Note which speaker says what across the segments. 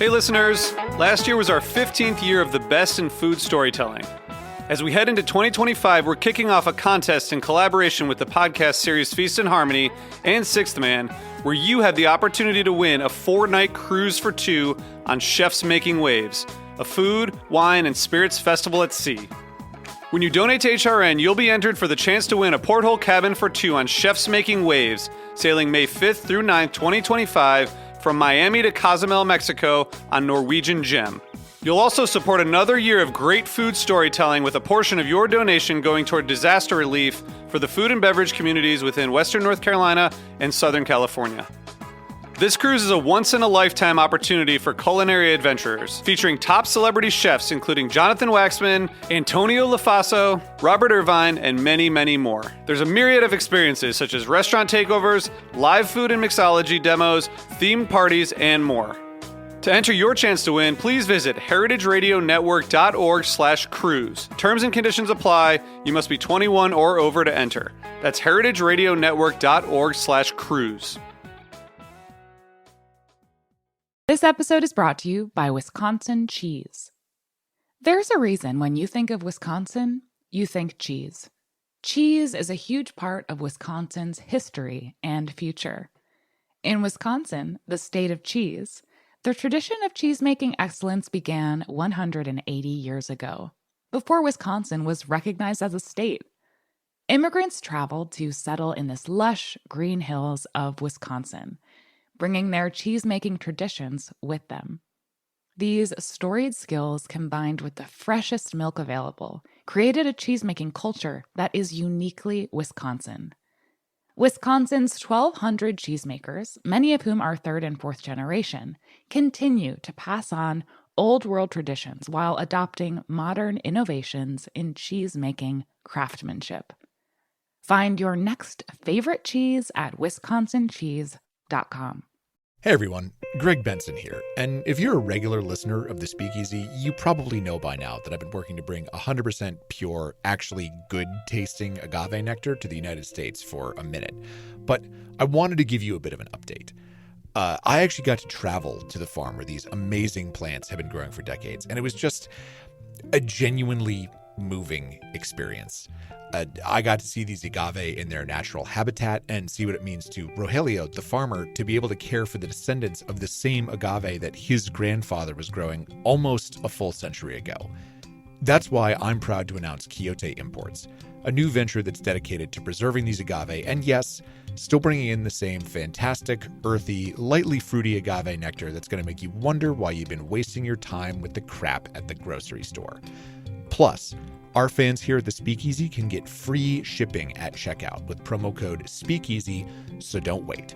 Speaker 1: Hey listeners, last year was our 15th year of the best in food storytelling. As we head into 2025, we're kicking off a contest in collaboration with the podcast series Feast and Harmony and Sixth Man, where you have the opportunity to win a 4-night cruise for 2 on Chefs Making Waves, a food, wine, and spirits festival at sea. When you donate to HRN, you'll be entered for the chance to win a porthole cabin for 2 on Chefs Making Waves, sailing May 5th through 9th, 2025, from Miami to Cozumel, Mexico on Norwegian Gem. You'll also support another year of great food storytelling with a portion of your donation going toward disaster relief for the food and beverage communities within Western North Carolina and Southern California. This cruise is a once-in-a-lifetime opportunity for culinary adventurers, featuring top celebrity chefs including Jonathan Waxman, Antonio Lafaso, Robert Irvine, and many, many more. There's a myriad of experiences such as restaurant takeovers, live food and mixology demos, themed parties, and more. To enter your chance to win, please visit heritageradionetwork.org/cruise. Terms and conditions apply. You must be 21 or over to enter. That's heritageradionetwork.org/cruise.
Speaker 2: This episode is brought to you by Wisconsin Cheese. There's a reason when you think of Wisconsin, you think cheese. Cheese is a huge part of Wisconsin's history and future. In Wisconsin, the state of cheese, the tradition of cheese-making excellence began 180 years ago, before Wisconsin was recognized as a state. Immigrants traveled to settle in this lush green hills of Wisconsin, bringing their cheese-making traditions with them. These storied skills, combined with the freshest milk available, created a cheese-making culture that is uniquely Wisconsin. Wisconsin's 1,200 cheesemakers, many of whom are third and fourth generation, continue to pass on old world traditions while adopting modern innovations in cheese-making craftsmanship. Find your next favorite cheese at wisconsincheese.com.
Speaker 3: Hey everyone, Greg Benson here, and if you're a regular listener of The Speakeasy, you probably know by now that I've been working to bring 100% pure, actually good-tasting agave nectar to the United States for a minute. But I wanted to give you a bit of an update. I actually got to travel to the farm where these amazing plants have been growing for decades, and it was just a genuinely moving experience. I got to see these agave in their natural habitat and see what it means to Rogelio, the farmer, to be able to care for the descendants of the same agave that his grandfather was growing almost a full century ago. That's why I'm proud to announce Quixote Imports, a new venture that's dedicated to preserving these agave and, yes, still bringing in the same fantastic, earthy, lightly fruity agave nectar that's going to make you wonder why you've been wasting your time with the crap at the grocery store. Plus, our fans here at the Speakeasy can get free shipping at checkout with promo code SPEAKEASY, so don't wait.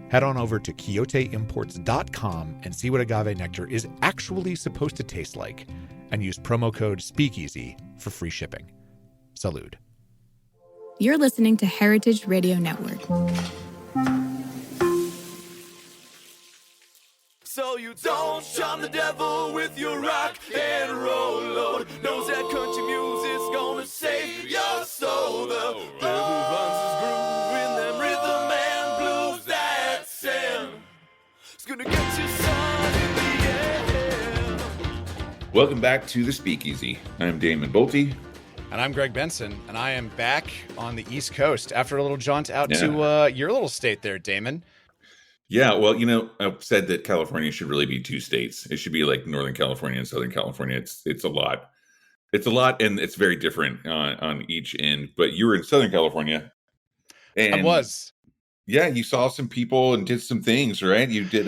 Speaker 3: Head on over to quixoteimports.com and see what agave nectar is actually supposed to taste like, and use promo code SPEAKEASY for free shipping. Salud.
Speaker 4: You're listening to Heritage Radio Network.
Speaker 5: So you don't shun the devil with your rock and roll load. Knows that country music's gonna save your soul. The devil runs his groove in them rhythm and blues that send. It's gonna get you sun in the air.
Speaker 6: Welcome back to the Speakeasy. I'm Damon Boelte.
Speaker 3: And I'm Greg Benson, and I am back on the East Coast after a little jaunt out to your little state there, Damon.
Speaker 6: Yeah, well, I've said that California should really be 2 states. It should be like Northern California and Southern California. It's a lot. It's a lot, and it's very different on each end. But you were in Southern California. And
Speaker 3: I was.
Speaker 6: Yeah, you saw some people and did some things, right? You did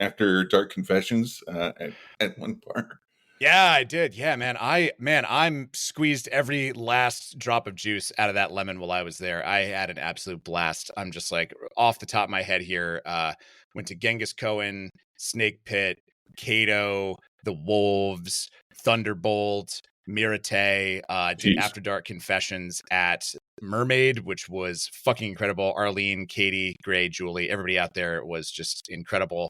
Speaker 6: After Dark Confessions at one bar.
Speaker 3: Yeah, I did. Yeah, I'm squeezed every last drop of juice out of that lemon while I was there. I had an absolute blast. I'm just like off the top of my head here. Went to Genghis Cohen, Snake Pit, Cato, the Wolves, Thunderbolt, Mirate, did After Dark Confessions at Mermaid, which was fucking incredible. Arlene, Katie, Gray, Julie, everybody out there was just incredible.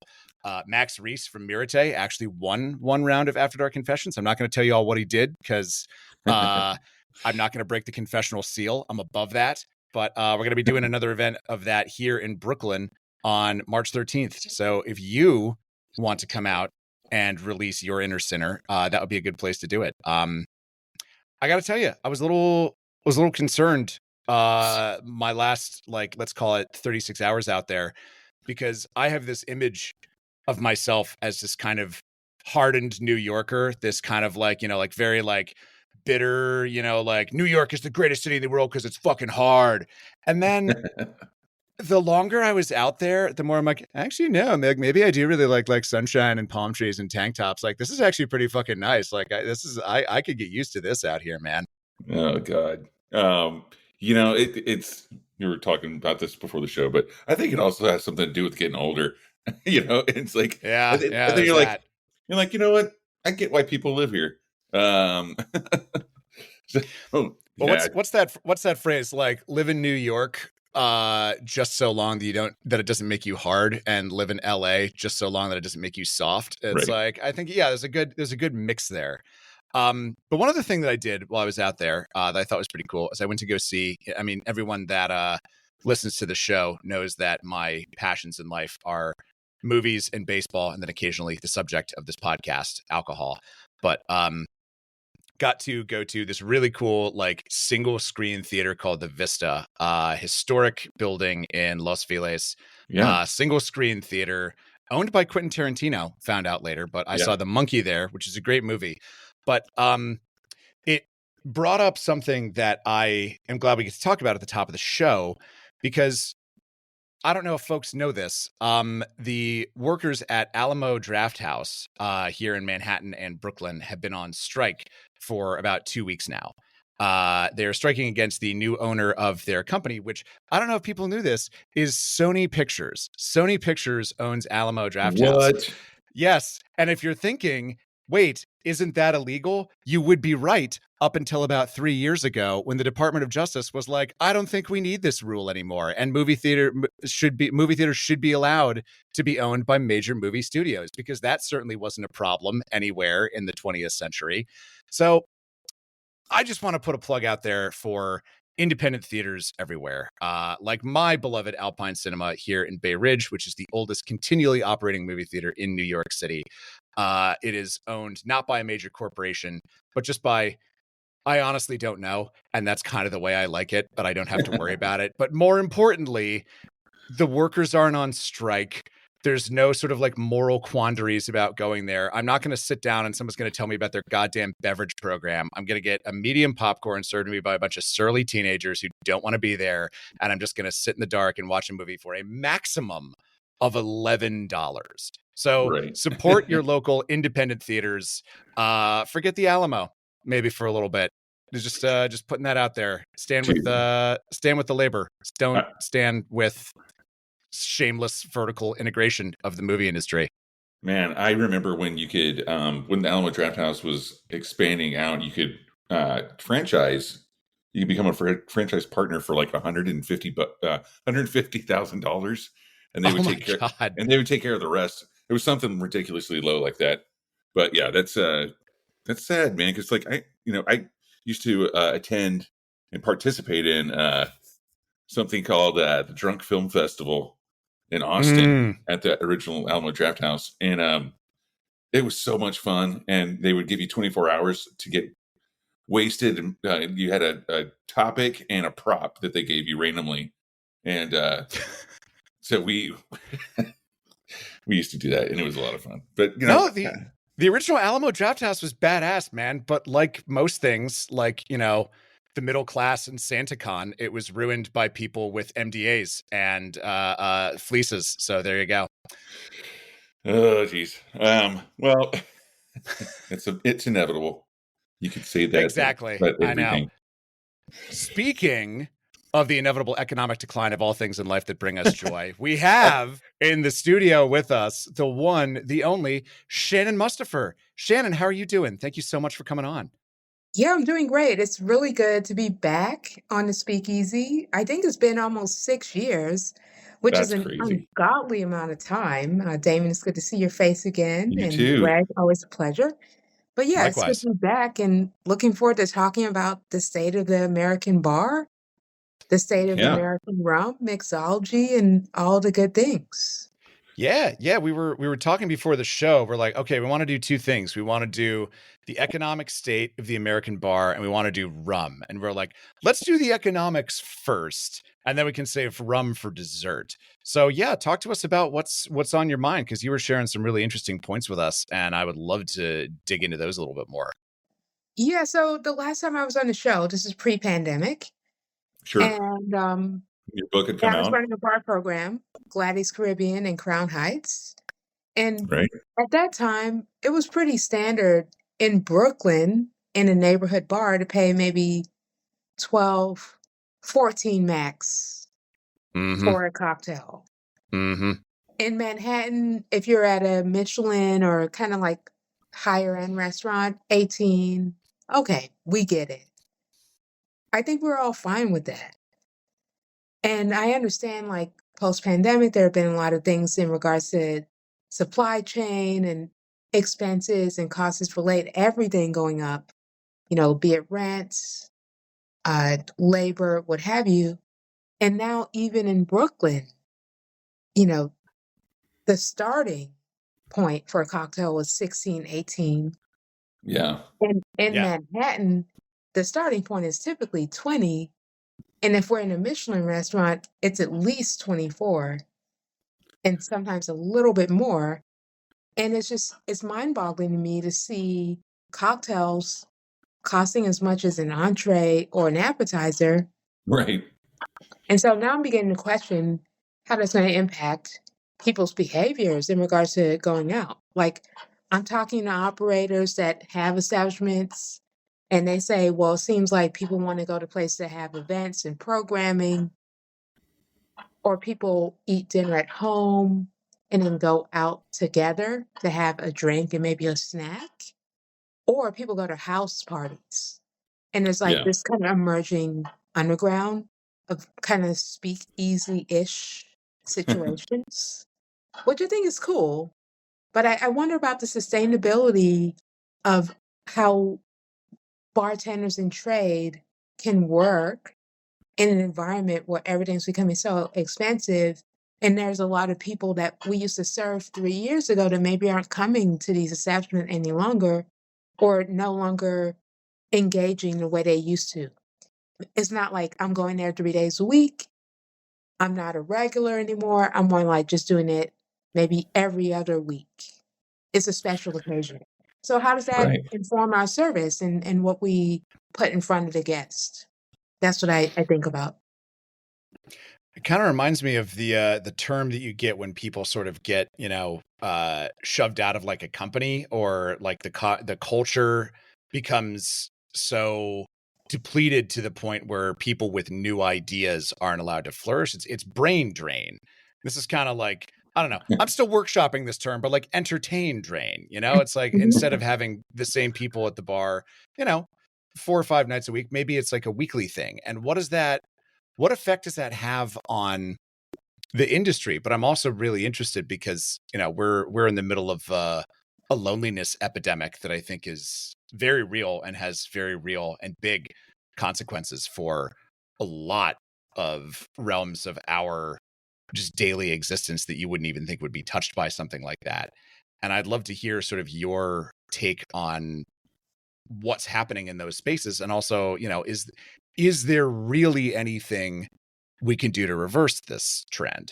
Speaker 3: Max Reese from Mirate actually won one round of After Dark Confessions. I'm not going to tell you all what he did because I'm not going to break the confessional seal. I'm above that. But we're going to be doing another event of that here in Brooklyn on March 13th. So if you want to come out and release your inner sinner, that would be a good place to do it. I got to tell you, I was a little concerned my last, like, let's call it 36 hours out there, because I have this image of myself as this kind of hardened New Yorker, this kind of like, like very like bitter, like New York is the greatest city in the world because it's fucking hard. And then the longer I was out there, the more I'm like, actually, no, maybe I do really like sunshine and palm trees and tank tops. Like, this is actually pretty fucking nice. Like, I could get used to this out here, man.
Speaker 6: Oh God. It's you were talking about this before the show, but I think it also has something to do with getting older. It's like,
Speaker 3: Yeah,
Speaker 6: I think you're like, you know what? I get why people live here.
Speaker 3: Well, what's that phrase? Like, live in New York just so long that it doesn't make you hard, and live in LA just so long that it doesn't make you soft. It's
Speaker 6: right.
Speaker 3: like, I think, yeah, there's a good mix there. But one other thing that I did while I was out there that I thought was pretty cool is I went to go see, I mean, everyone that listens to the show knows that my passions in life are movies and baseball, and then occasionally the subject of this podcast, alcohol. But got to go to this really cool, like, single screen theater called the Vista, historic building in Los Feliz.
Speaker 6: Yeah.
Speaker 3: Single screen theater owned by Quentin Tarantino, found out later, but I saw The Monkey there, which is a great movie. But it brought up something that I am glad we get to talk about at the top of the show, because I don't know if folks know this. The workers at Alamo Draft House here in Manhattan and Brooklyn have been on strike for about 2 weeks now. They're striking against the new owner of their company, which, I don't know if people knew this, is Sony Pictures. Sony Pictures owns Alamo Draft House. Yes. And if you're thinking, wait, isn't that illegal? You would be right, up until about 3 years ago, when the Department of Justice was like, I don't think we need this rule anymore, and movie theaters should be allowed to be owned by major movie studios, because that certainly wasn't a problem anywhere in the 20th century. So I just want to put a plug out there for independent theaters everywhere, like my beloved Alpine Cinema here in Bay Ridge, which is the oldest continually operating movie theater in New York City. It is owned not by a major corporation, but just by, I honestly don't know, and that's kind of the way I like it, but I don't have to worry about it. But more importantly, the workers aren't on strike. There's no sort of like moral quandaries about going there. I'm not going to sit down and someone's going to tell me about their goddamn beverage program. I'm going to get a medium popcorn served to me by a bunch of surly teenagers who don't want to be there, and I'm just going to sit in the dark and watch a movie for a maximum of $11. So support your local independent theaters. Forget the Alamo, maybe for a little bit. Just putting that out there. Stand with the labor. Don't stand with shameless vertical integration of the movie industry.
Speaker 6: Man, I remember when you could, when the Alamo Draft House was expanding out, you could franchise. You could become a franchise partner for like $150,000, and they would take care. And they would take care of the rest. It was something ridiculously low like that. But yeah, that's sad, man. Because like I used to attend and participate in something called the Drunk Film Festival in Austin at the original Alamo Draft House. And it was so much fun. And they would give you 24 hours to get wasted. And you had a topic and a prop that they gave you randomly. And so we used to do that, and it was a lot of fun. But
Speaker 3: the original Alamo Draft House was badass, man. But like most things, like, the middle class and SantaCon, it was ruined by people with MDAs and fleeces. So there you go.
Speaker 6: Oh, geez. Well, it's inevitable. You could say that.
Speaker 3: Exactly. I know. Speaking of the inevitable economic decline of all things in life that bring us joy, we have in the studio with us the one, the only, Shannon Mustipher. Shannon, how are you doing? Thank you so much for coming on.
Speaker 7: Yeah, I'm doing great. It's really good to be back on the Speakeasy. I think it's been almost 6 years, which is an ungodly amount of time. Damon, it's good to see your face again.
Speaker 6: You
Speaker 7: and
Speaker 6: too.
Speaker 7: Greg, always a pleasure. But yeah,
Speaker 3: Likewise.
Speaker 7: It's good to be back and looking forward to talking about the state of the American bar, the state of American rum, mixology, and all the good things.
Speaker 3: Yeah. We were talking before the show. We're like, okay, we want to do two things. We want to do the economic state of the American bar, and we want to do rum. And we're like, let's do the economics first, and then we can save rum for dessert. So yeah, talk to us about what's on your mind, because you were sharing some really interesting points with us, and I would love to dig into those a little bit more.
Speaker 7: Yeah, so the last time I was on the show, this is pre-pandemic,
Speaker 6: Sure.
Speaker 7: and
Speaker 6: Your book had come
Speaker 7: I was
Speaker 6: out.
Speaker 7: running a bar program, Gladys Caribbean in Crown Heights. And
Speaker 6: Right.
Speaker 7: at that time, it was pretty standard in Brooklyn in a neighborhood bar to pay maybe 12, 14 max for a cocktail.
Speaker 3: Mm-hmm.
Speaker 7: In Manhattan, if you're at a Michelin or kind of like higher end restaurant, 18. Okay, we get it. I think we're all fine with that. And I understand, like, post-pandemic, there have been a lot of things in regards to supply chain and expenses and costs related, everything going up, be it rent, labor, what have you. And now even in Brooklyn, you know, the starting point for a cocktail was 16, 18.
Speaker 6: Yeah.
Speaker 7: And in Manhattan, the starting point is typically 20. And if we're in a Michelin restaurant, it's at least 24 and sometimes a little bit more. And it's mind-boggling to me to see cocktails costing as much as an entree or an appetizer.
Speaker 6: Right.
Speaker 7: And so now I'm beginning to question how that's going to impact people's behaviors in regards to going out. Like, I'm talking to operators that have establishments, and they say, well, it seems like people want to go to places that have events and programming, or people eat dinner at home and then go out together to have a drink and maybe a snack, or people go to house parties. And there's like this kind of emerging underground of kind of speakeasy-ish situations, which I think is cool. But I wonder about the sustainability of how bartenders in trade can work in an environment where everything's becoming so expensive. And there's a lot of people that we used to serve 3 years ago that maybe aren't coming to these establishments any longer, or no longer engaging the way they used to. It's not like I'm going there 3 days a week. I'm not a regular anymore. I'm more like just doing it maybe every other week. It's a special occasion. So how does that inform our service and what we put in front of the guest? That's what I think about.
Speaker 3: It kind of reminds me of the term that you get when people sort of get, shoved out of like a company, or like the culture becomes so depleted to the point where people with new ideas aren't allowed to flourish. It's brain drain. This is kind of like, I don't know, I'm still workshopping this term, but like entertain drain, it's like, instead of having the same people at the bar, 4 or 5 nights a week, maybe it's like a weekly thing. And what effect does that have on the industry? But I'm also really interested because, we're in the middle of a loneliness epidemic that I think is very real and has very real and big consequences for a lot of realms of our just daily existence that you wouldn't even think would be touched by something like that. And I'd love to hear sort of your take on what's happening in those spaces. And also, is there really anything we can do to reverse this trend?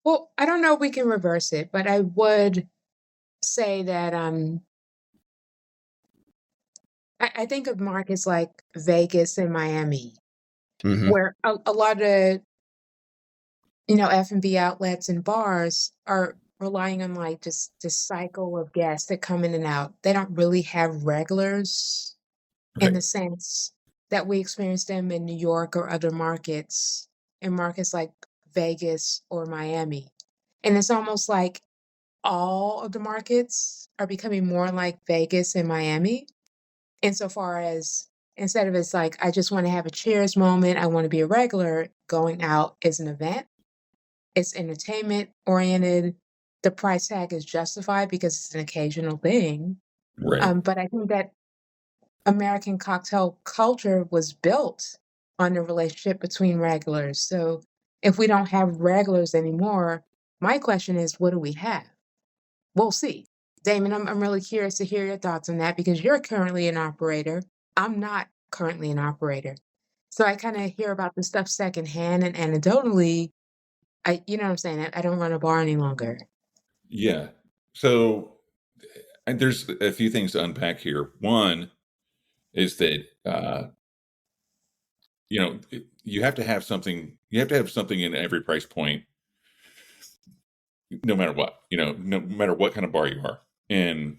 Speaker 7: Well, I don't know if we can reverse it, but I would say that I think of markets like Vegas and Miami, where a lot of F&B outlets and bars are relying on like just this cycle of guests that come in and out. They don't really have regulars in the sense that we experience them in New York or other markets, in markets like Vegas or Miami. And it's almost like all of the markets are becoming more like Vegas and Miami, insofar as instead of it's like, I just want to have a cheers moment, I want to be a regular, going out is an event. It's entertainment oriented. The price tag is justified because it's an occasional thing. But I think that American cocktail culture was built on the relationship between regulars. So if we don't have regulars anymore, My question is, what do we have? We'll see. Damon, I'm really curious to hear your thoughts on that because you're currently an operator. I'm not currently an operator. So I kind of hear about this stuff secondhand and anecdotally, you know what I'm saying? I don't run a bar any longer.
Speaker 6: Yeah. So there's a few things to unpack here. One is that, you have to have something. You have to have something in every price point, no matter what. No matter what kind of bar you are. And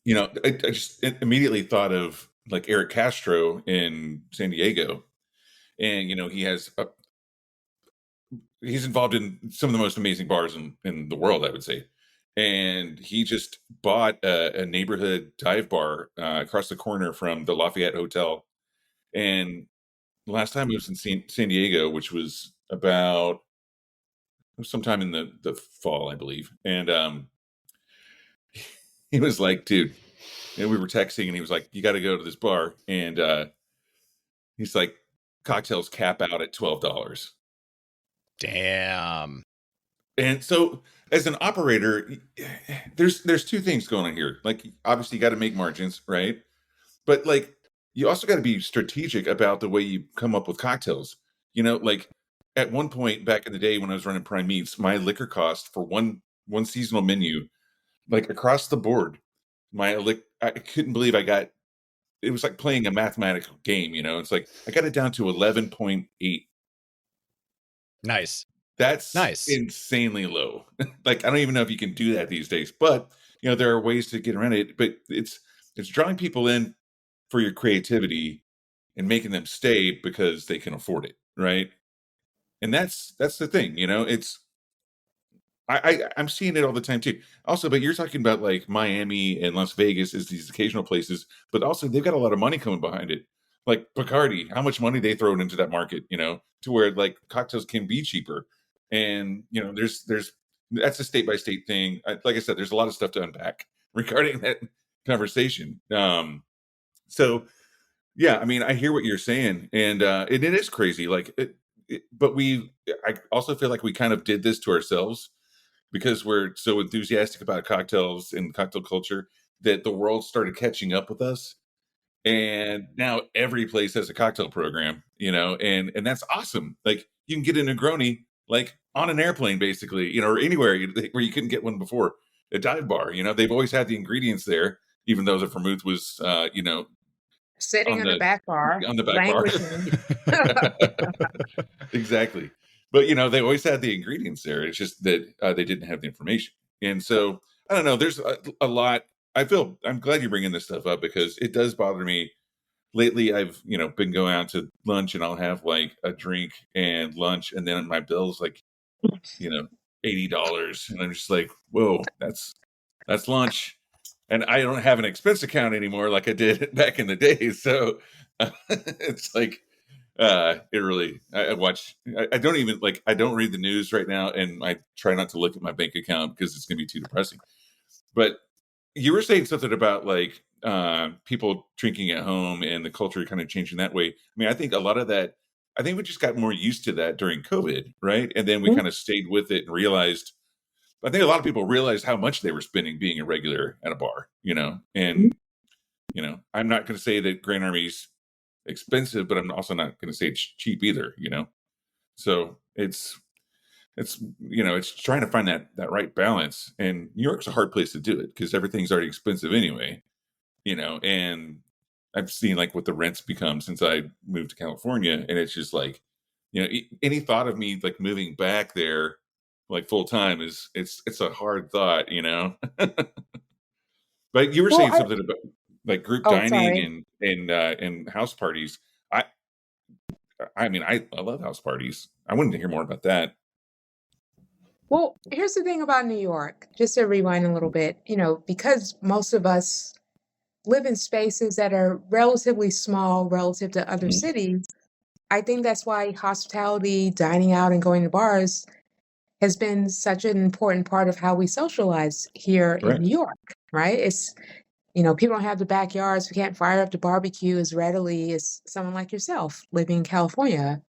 Speaker 6: I just immediately thought of like Eric Castro in San Diego, and he's involved in some of the most amazing bars in the world, I would say. And he just bought a neighborhood dive bar across the corner from the Lafayette Hotel. And the last time I was in San Diego, which was about sometime in the fall, I believe. And he was like, dude, we were texting and he was like, you got to go to this bar. And he's like, cocktails cap out at $12.
Speaker 3: Damn.
Speaker 6: And so as an operator, there's two things going on here. Like, obviously you got to make margins, right? But like, you also got to be strategic about the way you come up with cocktails. Like at one point back in the day when I was running Prime Meats, my liquor cost for one seasonal menu, like across the board, I couldn't believe it was like playing a mathematical game. It's like I got it down to 11.8.
Speaker 3: Nice.
Speaker 6: That's
Speaker 3: nice.
Speaker 6: Insanely low. Like, I don't even know if you can do that these days, but there are ways to get around it. But it's drawing people in for your creativity and making them stay because they can afford it, right? And that's the thing. I'm seeing it all the time too. Also, but you're talking about like Miami and Las Vegas as these occasional places, but also they've got a lot of money coming behind it. Like Bacardi, how much money they thrown into that market, to where like cocktails can be cheaper. And there's that's a state by state thing. Like I said, there's a lot of stuff to unpack regarding that conversation. So yeah, I mean, I hear what you're saying, and it is crazy. Like, but I also feel like we kind of did this to ourselves because we're so enthusiastic about cocktails and cocktail culture that the world started catching up with us. And now every place has a cocktail program, and that's awesome. Like, you can get a Negroni like on an airplane, basically, or anywhere where you couldn't get one before. A dive bar, they've always had the ingredients there, even though the vermouth was,
Speaker 7: sitting on the back bar,
Speaker 6: on the back bar. Exactly. But they always had the ingredients there. It's just that they didn't have the information. And so I don't know. There's a lot. I'm glad you're bringing this stuff up because it does bother me. Lately, I've been going out to lunch and I'll have like a drink and lunch, and then my bill's like $80, and I'm just like, whoa, that's lunch, and I don't have an expense account anymore like I did back in the day. So it's like it really. I watch. I don't even like. I don't read the news right now, and I try not to look at my bank account because it's going to be too depressing. But you were saying something about like people drinking at home and the culture kind of changing that way. I mean, I think a lot of that, I think we just got more used to that during COVID, right? And then we kind of stayed with it and realized, I think a lot of people realized how much they were spending being a regular at a bar, and, I'm not going to say that Grand Army's expensive, but I'm also not going to say it's cheap either, So it's trying to find that right balance, and New York's a hard place to do it because everything's already expensive anyway, and I've seen like what the rents become since I moved to California, and it's just like, any thought of me like moving back there like full time is it's a hard thought, But you were saying something about like group dining and house parties. I mean, I love house parties. I wanted to hear more about that.
Speaker 7: Well, here's the thing about New York, just to rewind a little bit, because most of us live in spaces that are relatively small relative to other cities, I think that's why hospitality, dining out, and going to bars has been such an important part of how we socialize here in New York, right? It's, people don't have the backyards. We can't fire up the barbecue as readily as someone like yourself living in California.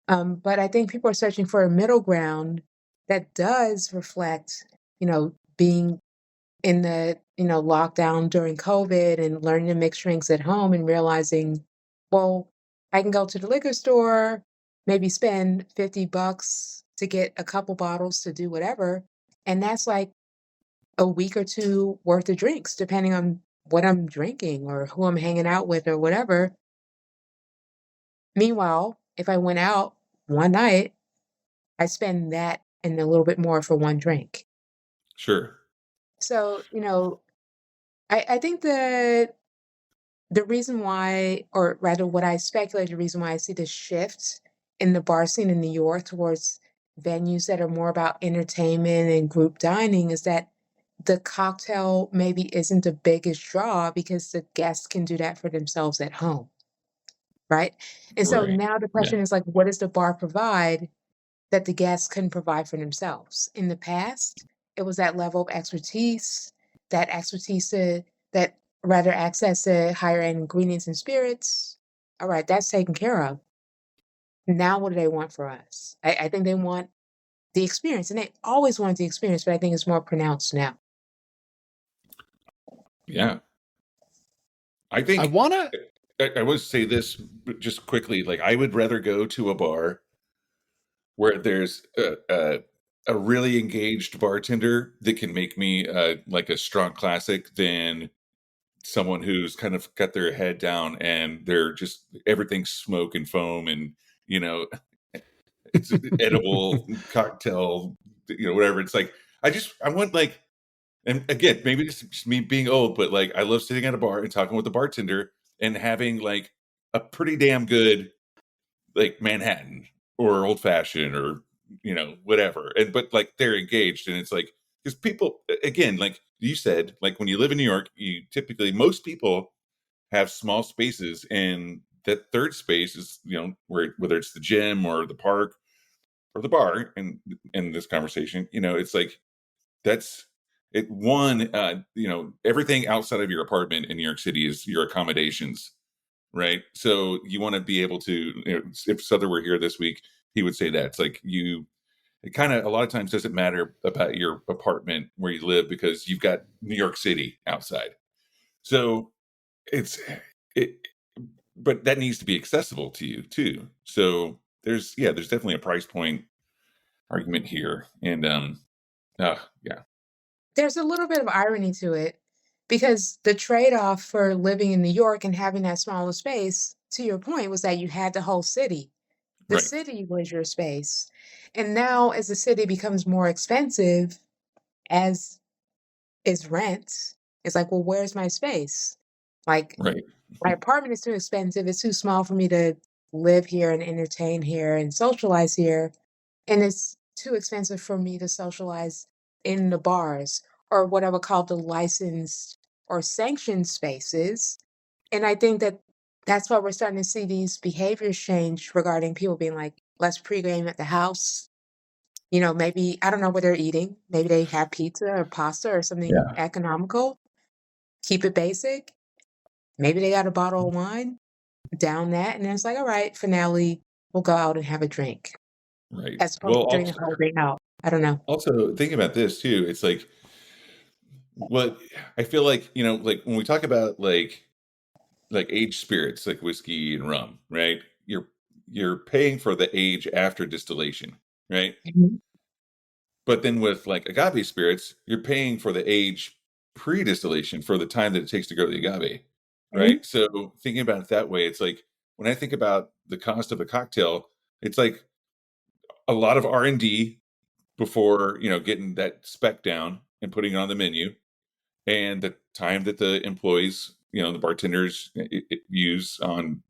Speaker 7: But I think people are searching for a middle ground that does reflect, being in the, lockdown during COVID and learning to mix drinks at home and realizing, well, I can go to the liquor store, maybe spend $50 to get a couple bottles to do whatever. And that's like a week or two worth of drinks, depending on what I'm drinking or who I'm hanging out with or whatever. Meanwhile, if I went out one night, I spend that and a little bit more for one drink.
Speaker 6: Sure.
Speaker 7: So, I think that the reason why, or rather what I speculate, the reason why I see this shift in the bar scene in New York towards venues that are more about entertainment and group dining is that the cocktail maybe isn't the biggest draw because the guests can do that for themselves at home, right? And so
Speaker 6: Right.
Speaker 7: now the question is like, what does the bar provide that the guests couldn't provide for themselves? In the past, it was that level of expertise, that rather access to higher end ingredients and spirits. All right, that's taken care of. Now, what do they want for us? I think they want the experience, and they always wanted the experience, but I think it's more pronounced now.
Speaker 6: Yeah. I think I would say this just quickly. Like, I would rather go to a bar where there's a really engaged bartender that can make me like a strong classic than someone who's kind of got their head down and they're just everything's smoke and foam and it's edible cocktail, whatever. It's like I want like, and again, maybe it's just me being old, but like I love sitting at a bar and talking with the bartender and having like a pretty damn good like Manhattan or old fashioned or whatever. But like they're engaged and it's like because people again, like you said, like when you live in New York, most people have small spaces and that third space is where whether it's the gym or the park or the bar and in this conversation, it's like that's it one everything outside of your apartment in New York City is your accommodations, right? So you want to be able to if Sother were here this week, he would say that it's like it kind of a lot of times doesn't matter about your apartment where you live because you've got New York City outside. So but that needs to be accessible to you too. So there's definitely a price point argument here. And yeah.
Speaker 7: There's a little bit of irony to it because the trade-off for living in New York and having that smaller space, to your point, was that you had the whole city. The
Speaker 6: Right.
Speaker 7: city was your space. And now as the city becomes more expensive, as is rent, it's like, well, where's my space? Like
Speaker 6: Right.
Speaker 7: my apartment is too expensive. It's too small for me to live here and entertain here and socialize here. And it's too expensive for me to socialize in the bars or what I would call the licensed or sanctioned spaces. And I think that that's why we're starting to see these behaviors change regarding people being like, let's pregame at the house. Maybe, I don't know what they're eating. Maybe they have pizza or pasta or something economical. Keep it basic. Maybe they got a bottle of wine, down that, and then it's like, all right, finale, we'll go out and have a drink.
Speaker 6: Right.
Speaker 7: As opposed to doing the whole thing out. I don't know.
Speaker 6: Also, thinking about this too, it's like what I feel like, like when we talk about like aged spirits, like whiskey and rum, right? You're paying for the age after distillation, right?
Speaker 7: Mhm.
Speaker 6: But then with like agave spirits, you're paying for the age pre-distillation for the time that it takes to grow the agave, right?
Speaker 7: Mhm.
Speaker 6: So thinking about it that way, it's like when I think about the cost of a cocktail, it's like a lot of R&D before getting that spec down and putting it on the menu, and the time that the employees, the bartenders use on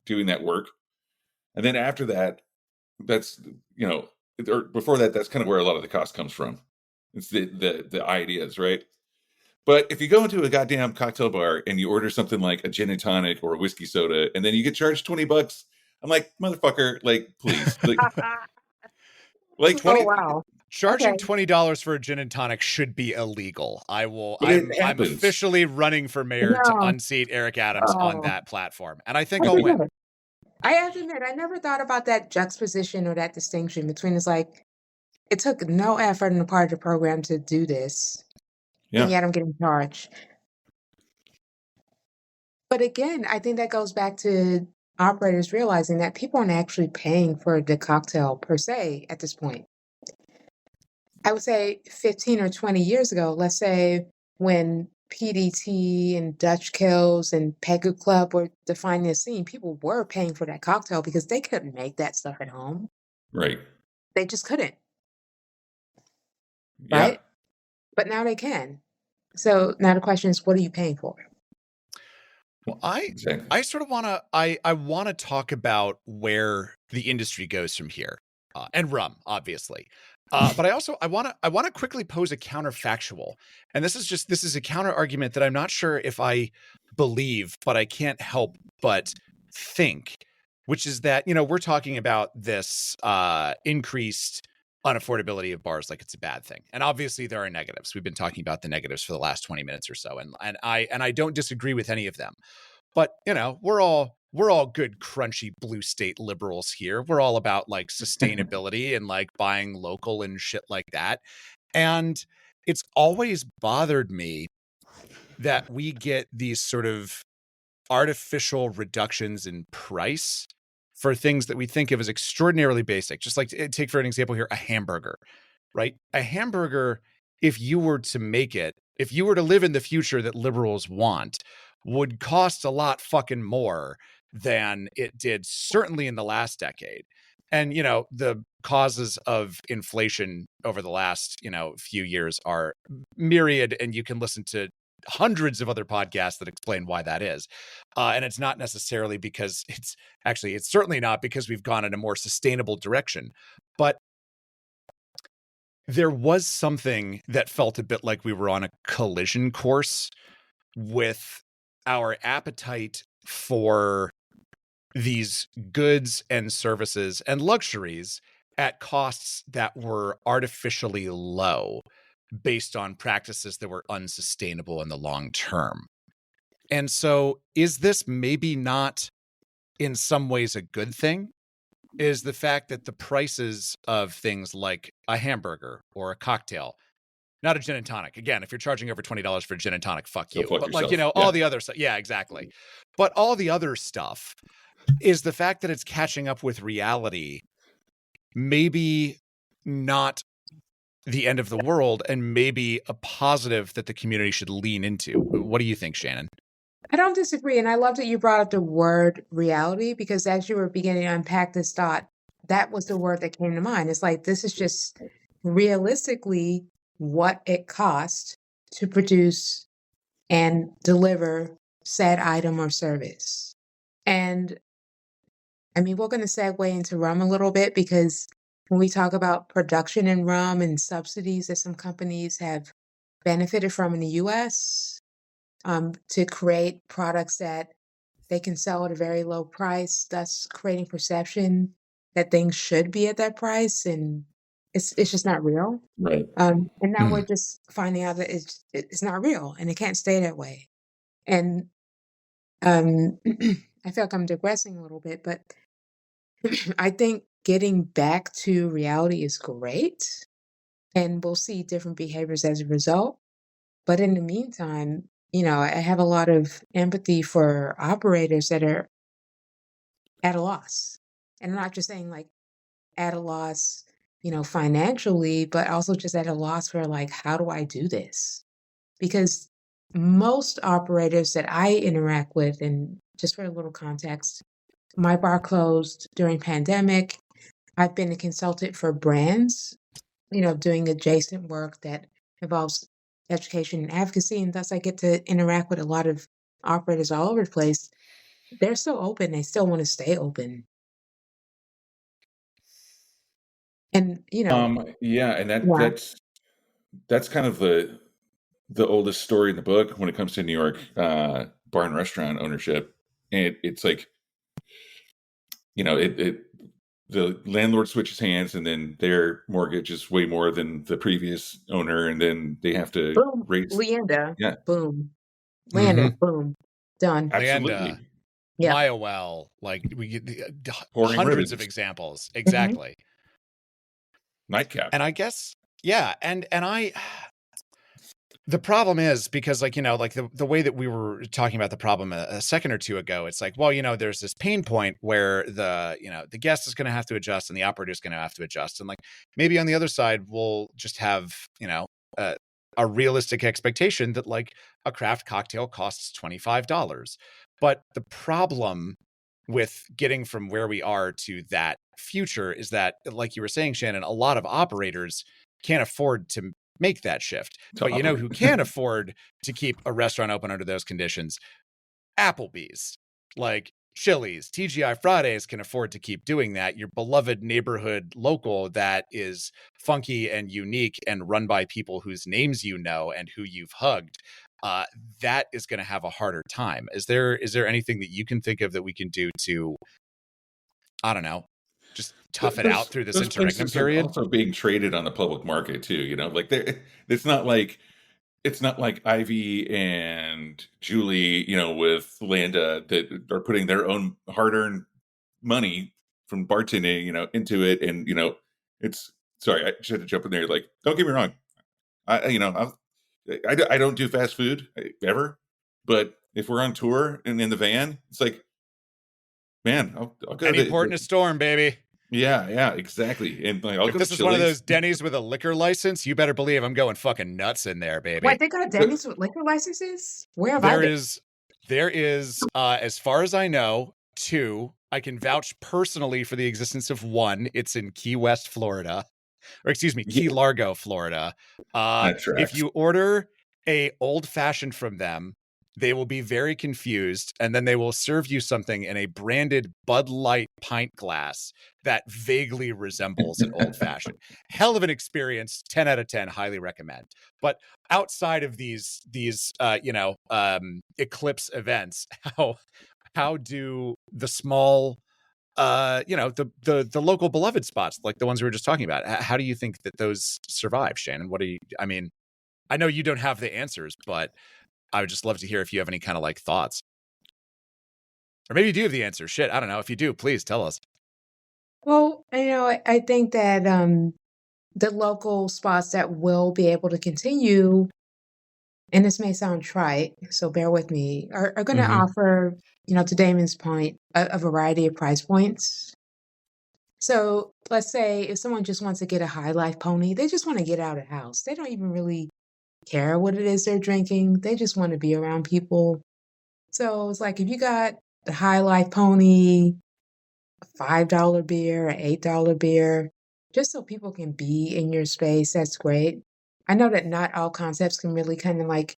Speaker 6: doing that work, and then after that, that's or before that, that's kind of where a lot of the cost comes from. It's the ideas, right? But if you go into a goddamn cocktail bar and you order something like a gin and tonic or a whiskey soda, and then you get charged $20, I'm like, motherfucker, like, please, like 20.
Speaker 7: Oh, wow.
Speaker 3: Charging
Speaker 7: Okay.
Speaker 3: $20 for a gin and tonic should be illegal.
Speaker 6: But
Speaker 3: I'm officially running for mayor to
Speaker 7: No.
Speaker 3: unseat Eric Adams on
Speaker 7: Oh.
Speaker 3: that platform. And I think I'll win.
Speaker 7: I have to admit, I never thought about that juxtaposition or that distinction between it's like, It took no effort on the part of the program to do this, and yet I'm getting charged. But again, I think that goes back to operators realizing that people aren't actually paying for the cocktail per se at this point. I would say 15 or 20 years ago, let's say when PDT and Dutch Kills and Pegu Club were defining the scene, people were paying for that cocktail because they couldn't make that stuff at home.
Speaker 6: Right.
Speaker 7: They just couldn't.
Speaker 6: Yeah.
Speaker 7: Right? But now they can. So now the question is, what are you paying for?
Speaker 3: Well, I sort of want to I want to talk about where the industry goes from here, and rum, obviously. But I want to quickly pose a counterfactual, and this is a counter argument that I'm not sure if I believe, but I can't help but think, which is that, you know, we're talking about this increased unaffordability of bars like it's a bad thing, and obviously there are negatives. We've been talking about the negatives for the last 20 minutes or so, and I don't disagree with any of them. But, you know, we're all good, crunchy blue state liberals here. We're all about like sustainability and like buying local and shit like that. And it's always bothered me that we get these sort of artificial reductions in price for things that we think of as extraordinarily basic. Just like, take for an example here, a hamburger, right? A hamburger, if you were to make it, if you were to live in the future that liberals want, would cost a lot fucking more than it did certainly in the last decade. And, you know, the causes of inflation over the last, you know, few years are myriad, and you can listen to hundreds of other podcasts that explain why that is. And it's not necessarily because it's certainly not because we've gone in a more sustainable direction, but there was something that felt a bit like we were on a collision course with our appetite for these goods and services and luxuries at costs that were artificially low based on practices that were unsustainable in the long term. And so is this maybe not in some ways a good thing? Is the fact that the prices of things like a hamburger or a cocktail, not a gin and tonic. Again, if you're charging over $20 for a gin and tonic, fuck you. But like, you know, all the other stuff. Yeah, exactly. But all the other stuff is the fact that it's catching up with reality, maybe not the end of the world, and maybe a positive that the community should lean into. What do you think, Shannon?
Speaker 7: I don't disagree. And I love that you brought up the word reality, because as you were beginning to unpack this thought, that was the word that came to mind. It's like, this is just realistically what it costs to produce and deliver said item or service. And I mean, we're going to segue into rum a little bit, because when we talk about production in rum and subsidies that some companies have benefited from in the U.S., to create products that they can sell at a very low price, thus creating perception that things should be at that price, and it's just not real.
Speaker 6: Right.
Speaker 7: And now we're just finding out that it's not real, and it can't stay that way. And I feel like I'm digressing a little bit, but I think getting back to reality is great, and we'll see different behaviors as a result. But in the meantime, you know, I have a lot of empathy for operators that are at a loss. And I'm not just saying like at a loss, you know, financially, but also just at a loss for like, how do I do this? Because most operators that I interact with, and just for a little context, my bar closed during pandemic. I've been a consultant for brands, you know, doing adjacent work that involves education and advocacy, and thus I get to interact with a lot of operators all over the place. They're still open. They still want to stay open. And, you know.
Speaker 6: Yeah, and that's kind of the oldest story in the book when it comes to New York bar and restaurant ownership. And it's like, you know, the landlord switches hands, and then their mortgage is way more than the previous owner, and then they have to raise
Speaker 7: Leander.
Speaker 6: Yeah.
Speaker 7: Boom. Leander. Boom. Done.
Speaker 6: Absolutely.
Speaker 7: Yeah.
Speaker 3: Myowell, like we get hundreds of examples. Exactly.
Speaker 6: Nightcap.
Speaker 3: And I guess, yeah. And the problem is because like, like the way that we were talking about the problem a second or two ago, it's like, well, there's this pain point where the guest is going to have to adjust and the operator is going to have to adjust. And like, maybe on the other side, we'll just have, a realistic expectation that like a craft cocktail costs $25. But the problem with getting from where we are to that future is that, like you were saying, Shannon, a lot of operators can't afford to make that shift. But who can afford to keep a restaurant open under those conditions? Applebee's, like Chili's, TGI Fridays can afford to keep doing that. Your beloved neighborhood local that is funky and unique and run by people whose names you know and who you've hugged. That is going to have a harder time. Is there anything that you can think of that we can do to, I don't know, just tough it out through this interregnum period?
Speaker 6: Also being traded on the public market too, like it's not like Ivy and Julie, with Landa that are putting their own hard-earned money from bartending, into it. And, it's, sorry, I should have jumped in there. Like, don't get me wrong. I don't do fast food ever, but if we're on tour and in the van, it's like, man, I'll go.
Speaker 3: Any port in a storm, baby.
Speaker 6: Yeah, exactly. And like,
Speaker 3: if this is one of those Denny's with a liquor license, you better believe I'm going fucking nuts in there, baby.
Speaker 7: Wait, they got Denny's with liquor licenses? Where have I been?
Speaker 3: There is, as far as I know, 2. I can vouch personally for the existence of 1. It's in Key West, Florida, or excuse me, Key Largo, Florida. If you order a old fashioned from them, they will be very confused, and then they will serve you something in a branded Bud Light pint glass that vaguely resembles an old fashioned. Hell of an experience, 10 out of 10, highly recommend. But outside of these eclipse events, how do the small the local beloved spots, like the ones we were just talking about, how do you think that those survive, Shannon? I know you don't have the answers, but I would just love to hear if you have any kind of like thoughts. Or maybe you do have the answer. Shit, I don't know. If you do, please tell us.
Speaker 7: Well, I think that the local spots that will be able to continue, and this may sound trite, so bear with me, are going to offer, to Damon's point, a variety of price points. So let's say if someone just wants to get a high life pony, they just want to get out of the house. They don't even really care what it is they're drinking. They just want to be around people. So it's like if you got the high life pony, a $5 beer, an $8 beer, just so people can be in your space, that's great. I know that not all concepts can really kind of like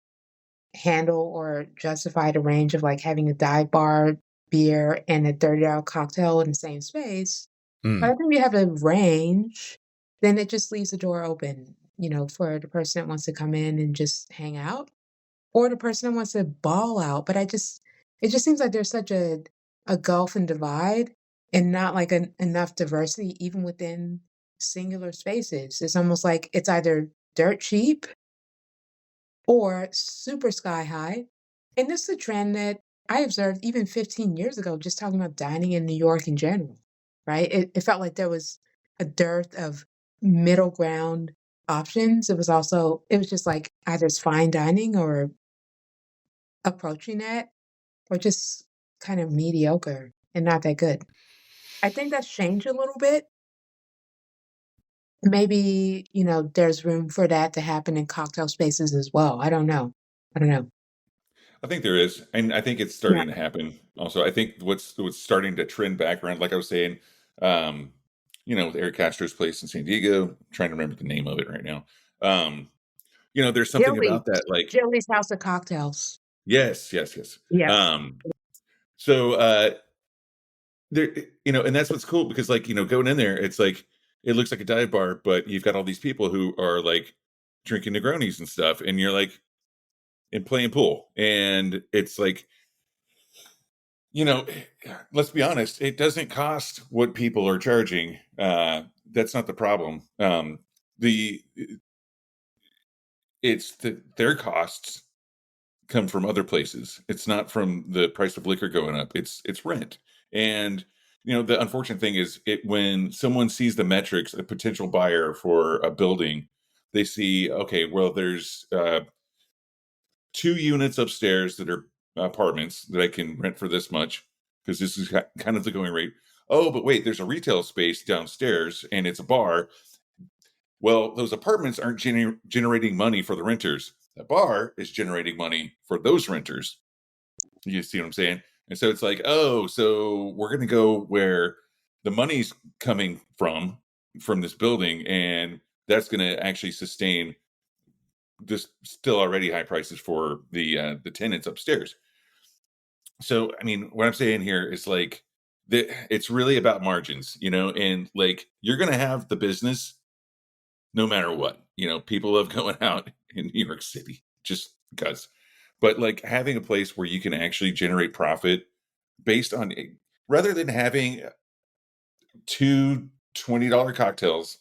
Speaker 7: handle or justify the range of like having a dive bar beer and a $30 cocktail in the same space. But I think you have a range, then it just leaves the door open, for the person that wants to come in and just hang out, or the person that wants to ball out. But it just seems like there's such a gulf and divide, and not like enough diversity even within singular spaces. It's almost like it's either dirt cheap or super sky high. And this is a trend that I observed even 15 years ago, just talking about dining in New York in general, right? It felt like there was a dearth of middle ground options. It was just like either it's fine dining or approaching that, or just kind of mediocre and not that good. I think that's changed a little bit. Maybe, there's room for that to happen in cocktail spaces as well. I don't know.
Speaker 6: I think there is, and I think it's starting to happen. Also, I think what's starting to trend back around, like I was saying, with Eric Castro's place in San Diego. I'm trying to remember the name of it right now. There's something about that, like
Speaker 7: Jilly's House of Cocktails.
Speaker 6: Yes. So there, and that's what's cool because, like, going in there, it's like it looks like a dive bar, but you've got all these people who are like drinking Negronis and stuff, and you're like, and playing pool, and it's like, let's be honest, it doesn't cost what people are charging. That's not the problem. Their costs come from other places. It's not from the price of liquor going up. It's rent. And the unfortunate thing is when someone sees the metrics, a potential buyer for a building, they see, okay, well, there's 2 units upstairs that are apartments that I can rent for this much because this is kind of the going rate. Oh, but wait, there's a retail space downstairs and it's a bar. Well, those apartments aren't generating money for the renters. The bar is generating money for those renters. You see what I'm saying? And so it's like, oh, so we're going to go where the money's coming from this building, and that's going to actually sustain this still already high prices for the tenants upstairs. So, I mean, what I'm saying here is like it's really about margins, and like you're going to have the business no matter what. People love going out in New York City just because. But like having a place where you can actually generate profit based on, rather than having two $20 cocktails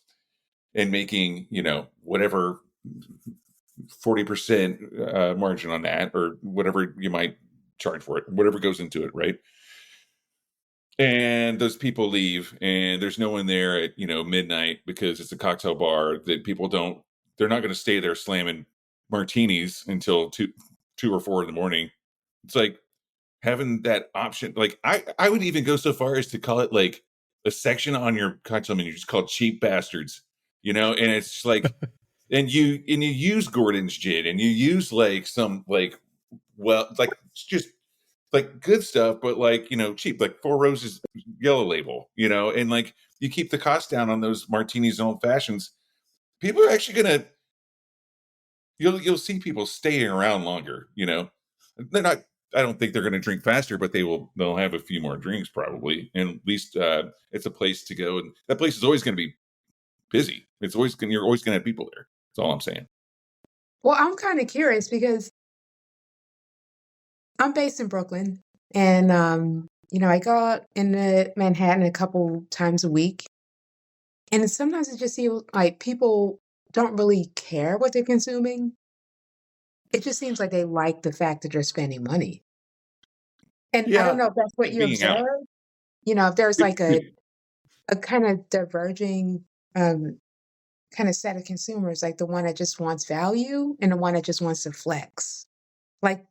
Speaker 6: and making, whatever 40% margin on that, or whatever you might charge for it, whatever goes into it, right? And those people leave and there's no one there at, midnight because it's a cocktail bar that they're not going to stay there slamming martinis until 2 or 4 in the morning. It's like having that option. Like I would even go so far as to call it like a section on your cocktail menu just called cheap bastards, and it's like, and you use Gordon's gin and you use like some like just like good stuff, but like, cheap, like Four Roses Yellow Label, and like you keep the cost down on those martinis and old fashions. People are actually gonna, you'll see people staying around longer. They're not. I don't think they're going to drink faster, but they'll have a few more drinks probably, and at least it's a place to go, and that place is always going to be busy. You're always going to have people there. That's all I'm saying.
Speaker 7: Well, I'm kind of curious because I'm based in Brooklyn, and I go out into Manhattan a couple times a week, and sometimes it just seems like people don't really care what they're consuming. It just seems like they like the fact that they're spending money. And I don't know if that's what you
Speaker 6: being out.
Speaker 7: observe. If there's like a kind of diverging kind of set of consumers, like the one that just wants value and the one that just wants to flex. Like,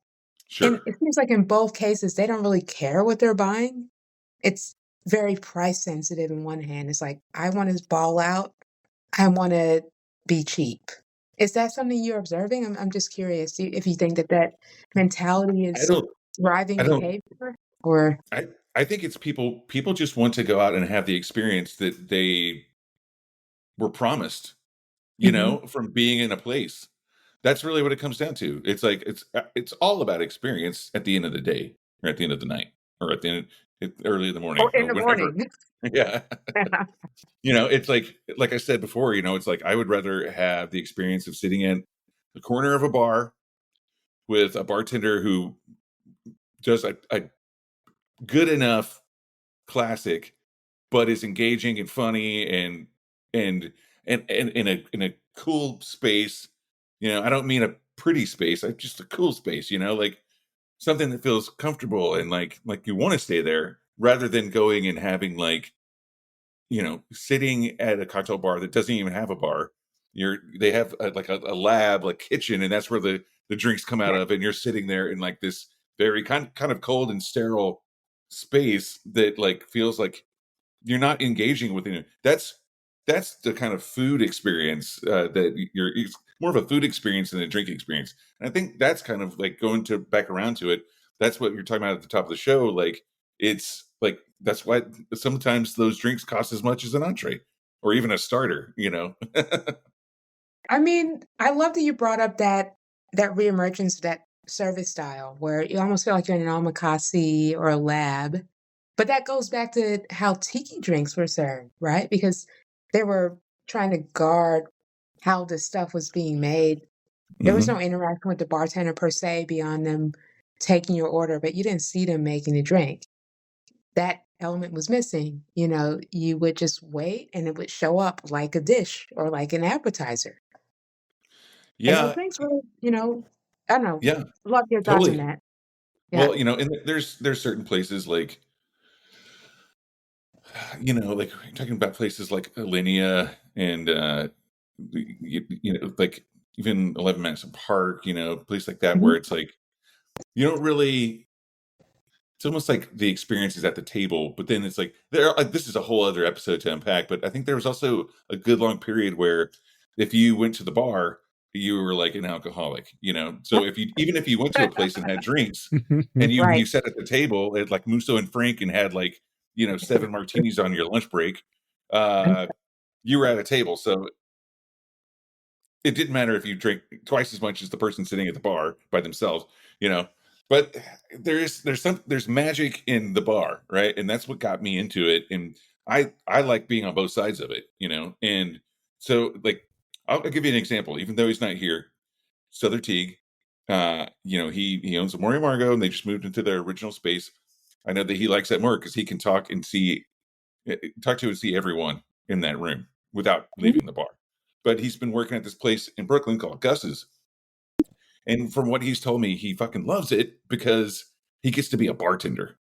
Speaker 6: Sure.
Speaker 7: and it seems like in both cases, they don't really care what they're buying. It's very price sensitive in one hand. It's like, I want to ball out. I want to be cheap. Is that something you're observing? I'm just curious if you think that mentality is driving behavior, or
Speaker 6: I think it's people just want to go out and have the experience that they were promised, from being in a place. That's really what it comes down to. It's like it's all about experience at the end of the day, or at the end of the night, or at the end early in the morning,
Speaker 7: or in the morning.
Speaker 6: Yeah. It's like I said before, it's like I would rather have the experience of sitting in the corner of a bar with a bartender who does a good enough classic, but is engaging and funny and in a cool space. I don't mean a pretty space, just a cool space, like something that feels comfortable and like you want to stay there, rather than going and having like, sitting at a cocktail bar that doesn't even have a bar. They have a lab, like kitchen, and that's where the drinks come out of, and you're sitting there in like this very kind of cold and sterile space that like feels like you're not engaging with it. That's the kind of food experience that it's more of a food experience than a drink experience. And I think that's kind of like going to back around to it. That's what you're talking about at the top of the show. Like it's like, that's why sometimes those drinks cost as much as an entree or even a starter,
Speaker 7: I mean, I love that you brought up that reemergence of that service style where you almost feel like you're in an omakase or a lab. But that goes back to how tiki drinks were served, right? Because they were trying to guard how the stuff was being made. There was no interaction with the bartender per se beyond them taking your order, but you didn't see them making the drink. That element was missing. You would just wait and it would show up like a dish or like an appetizer. And those
Speaker 6: Yeah.
Speaker 7: things were, I don't know.
Speaker 6: Yeah.
Speaker 7: Love your thoughts on
Speaker 6: Totally.
Speaker 7: that. Yeah.
Speaker 6: Well, and there's certain places like like you're talking about places like Alinea and like even 11 Madison Park, place like that where
Speaker 7: Mhm.
Speaker 6: it's like you don't really. It's almost like the experience is at the table, but then it's like this is a whole other episode to unpack. But I think there was also a good long period where if you went to the bar, you were like an alcoholic, So if you went to a place and had drinks, and you
Speaker 7: Right.
Speaker 6: sat at the table at like Musso and Frank and had like 7 martinis on your lunch break, you were at a table. So it didn't matter if you drank twice as much as the person sitting at the bar by themselves, you know. But there's magic in the bar, right? And that's what got me into it. And I like being on both sides of it, And so like I'll give you an example. Even though he's not here, Sother Teague, he owns a Mori Margo, and they just moved into their original space. I know that he likes that more because he can talk to and see everyone in that room without leaving the bar. But he's been working at this place in Brooklyn called Gus's. And from what he's told me, he fucking loves it because he gets to be a bartender,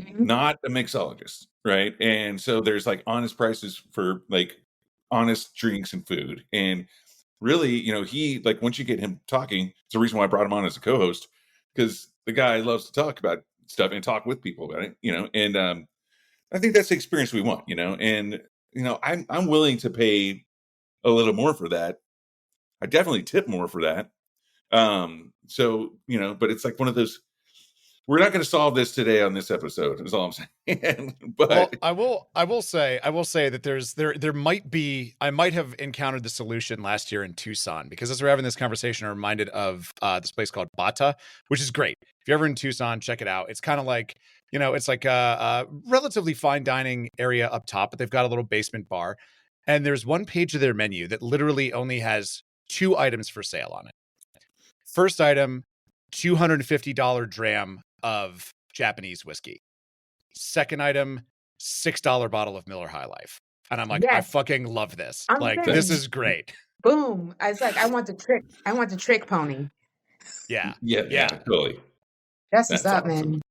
Speaker 7: Mhm.
Speaker 6: not a mixologist, right? And so there's like honest prices for like honest drinks and food. And really, he like once you get him talking, it's the reason why I brought him on as a co-host, because the guy loves to talk about stuff and talk with people about it, And I think that's the experience we want, And I'm willing to pay a little more for that. I definitely tip more for that. So, but it's like one of those, we're not going to solve this today on this episode, is all I'm saying. But
Speaker 3: well, I will say that there might be, I might have encountered the solution last year in Tucson, because as we're having this conversation, I'm reminded of this place called Boelte, which is great. If you're ever in Tucson, check it out. It's kind of like, it's like a relatively fine dining area up top, but they've got a little basement bar. And there's one page of their menu that literally only has 2 items for sale on it. First item, $250 dram of Japanese whiskey. Second item, $6 bottle of Miller High Life. And I'm like, I
Speaker 7: Yes.
Speaker 3: fucking love this.
Speaker 7: I'm
Speaker 3: Like,
Speaker 7: saying,
Speaker 3: this is great.
Speaker 7: boom. It's like I want the trick pony.
Speaker 3: Yeah.
Speaker 6: yeah, totally.
Speaker 7: That's what's
Speaker 6: That's
Speaker 7: up,
Speaker 6: awesome.
Speaker 7: man.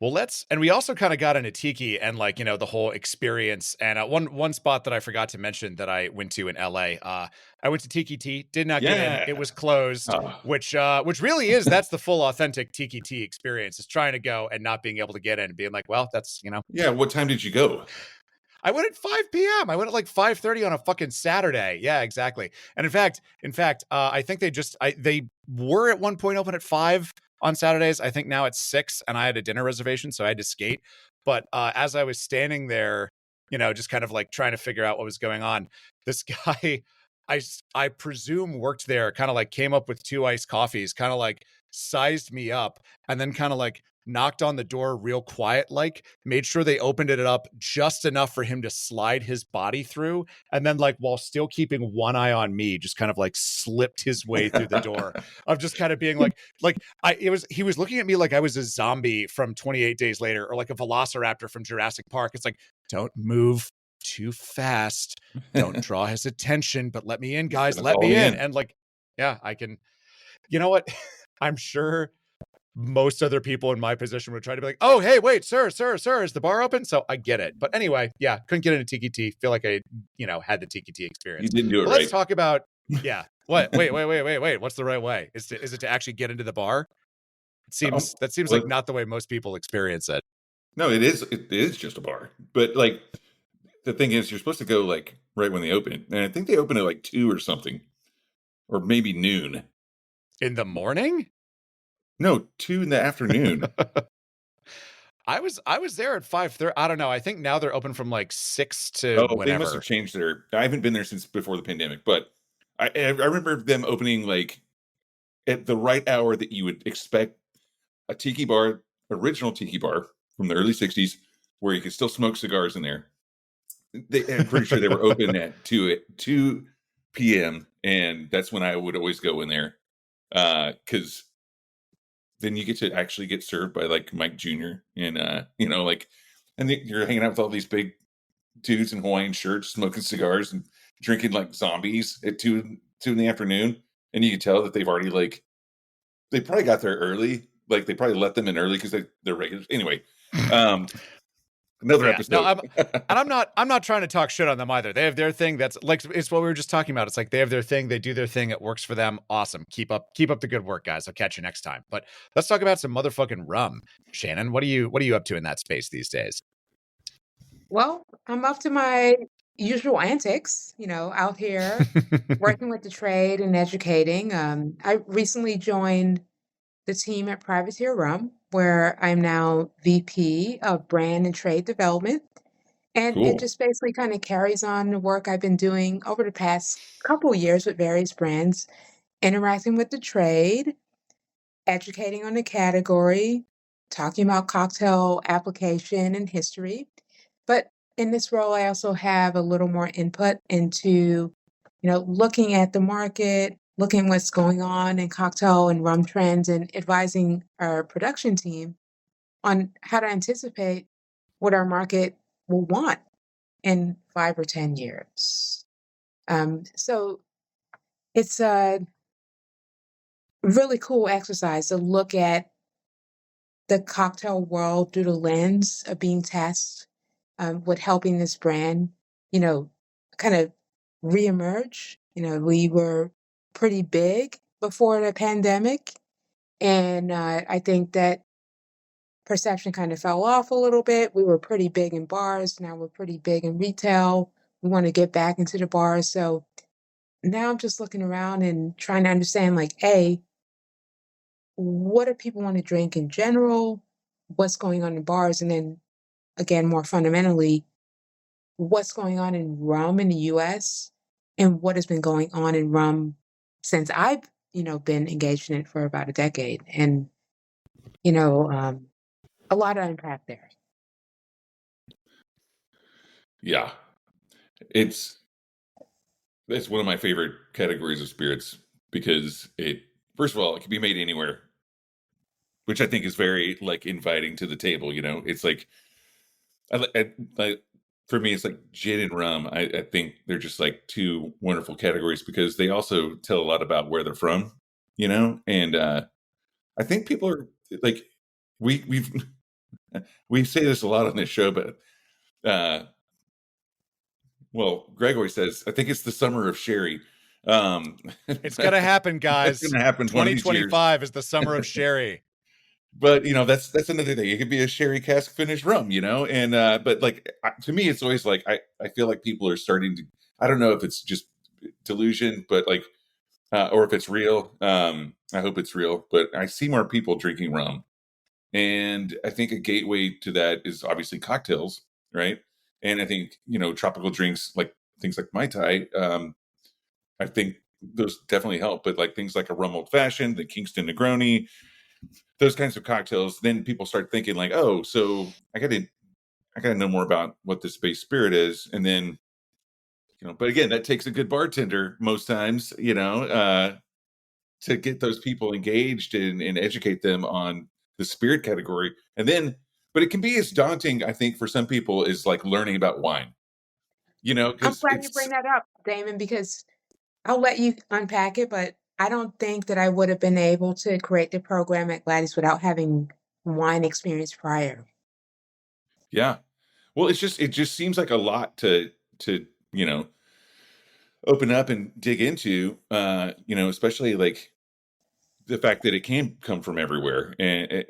Speaker 3: Well, and we also kind of got into Tiki and like, the whole experience. And one spot that I forgot to mention that I went to in LA, I went to Tiki Tea, did not get in. It was closed, which really is, that's the full authentic Tiki Tea experience, is trying to go and not being able to get in and being like, well, that's,
Speaker 6: Yeah. What time did you go?
Speaker 3: I went at 5 p.m. I went at like 5:30 on a fucking Saturday. Yeah, exactly. And in fact, I think they were at one point open at 5 on Saturdays. I think now it's 6, and I had a dinner reservation, so I had to skate. But as I was standing there, just kind of like trying to figure out what was going on, this guy, I presume worked there, kind of like came up with 2 iced coffees, kind of like sized me up, and then kind of like knocked on the door real quiet, like made sure they opened it up just enough for him to slide his body through, and then like while still keeping one eye on me, just kind of like slipped his way through the door of just kind of being he was looking at me like I was a zombie from 28 Days Later, or like a velociraptor from Jurassic Park. It's like, don't move too fast, don't draw his attention, but let me in, guys, let me in. And like, yeah, I can, you know what? I'm sure most other people in my position would try to be like, oh, hey, wait, sir, is the bar open? So I get it. But anyway, yeah, couldn't get into Tiki Tea. Feel like I, had the Tiki Tea experience.
Speaker 6: You didn't do it right.
Speaker 3: Let's talk about, yeah. What? Wait. What's the right way? Is it to actually get into the bar? That seems like not the way most people experience it.
Speaker 6: No, it is. It is just a bar. But like, the thing is, you're supposed to go like right when they open. And I think they open at like 2 or something, or maybe noon.
Speaker 3: In the morning?
Speaker 6: No, 2 in the afternoon.
Speaker 3: I was there at 5:30. I don't know. I think now they're open from like 6 to whenever.
Speaker 6: They must have changed I haven't been there since before the pandemic, but I remember them opening like at the right hour that you would expect a tiki bar, original tiki bar from the early 60s, where you could still smoke cigars in there. I'm pretty sure they were open at 2 p.m. And that's when I would always go in there. Because then you get to actually get served by like Mike Jr. and and you're hanging out with all these big dudes in Hawaiian shirts, smoking cigars and drinking like zombies at 2 in the afternoon. And you can tell that they've already they probably got there early. Like they probably let them in early because they're regulars. Anyway, Another episode.
Speaker 3: No, I'm not trying to talk shit on them either. They have their thing. That's like, it's what we were just talking about. It's like they have their thing. They do their thing. It works for them. Awesome. Keep up the good work, guys. I'll catch you next time. But let's talk about some motherfucking rum. Shannon, what are you up to in that space these days?
Speaker 7: Well, I'm up to my usual antics, out here working with the trade and educating. I recently joined the team at Privateer Rum, where I'm now VP of Brand and Trade Development. And
Speaker 6: Cool.
Speaker 7: it just basically kind of carries on the work I've been doing over the past couple years with various brands, interacting with the trade, educating on the category, talking about cocktail application and history. But in this role, I also have a little more input into, looking at the market, looking what's going on in cocktail and rum trends, and advising our production team on how to anticipate what our market will want in 5 or 10 years. So it's a really cool exercise to look at the cocktail world through the lens of being tasked with helping this brand, kind of reemerge. We were pretty big before the pandemic, and I think that perception kind of fell off a little bit. We were pretty big in bars. Now we're pretty big in retail. We want to get back into the bars. So now I'm just looking around and trying to understand, like, A, what do people want to drink in general? What's going on in bars? And then, again, more fundamentally, what's going on in rum in the US and what has been going on in rum since I've, been engaged in it for about a decade. And, a lot to unpack there.
Speaker 6: Yeah. It's one of my favorite categories of spirits because first of all, it can be made anywhere, which I think is very like inviting to the table. It's like, for me, it's like gin and rum. I think they're just like two wonderful categories because they also tell a lot about where they're from, and I think people are like, we say this a lot on this show, but well, Gregory says, I think it's the summer of sherry.
Speaker 3: It's going to happen, guys.
Speaker 6: It's going to happen.
Speaker 3: 2025 is the summer of sherry.
Speaker 6: But that's another thing. It could be a sherry cask finished rum, and but like to me, it's always like I feel like people are starting to. I don't know if it's just delusion, but like, or if it's real. I hope it's real. But I see more people drinking rum, and I think a gateway to that is obviously cocktails, right? And I think tropical drinks like things like Mai Tai. I think those definitely help. But like things like a rum old fashioned, the Kingston Negroni. Those kinds of cocktails, then people start thinking like, oh, so I gotta know more about what this base spirit is. And then, but again, that takes a good bartender most times, to get those people engaged and educate them on the spirit category. And then, but it can be as daunting, I think, for some people is like learning about wine,
Speaker 7: I'm glad you bring that up, Damon, because I'll let you unpack it, but I don't think that I would have been able to create the program at Gladys without having wine experience prior.
Speaker 6: Yeah. Well, it just seems like a lot to open up and dig into, especially like the fact that it can come from everywhere and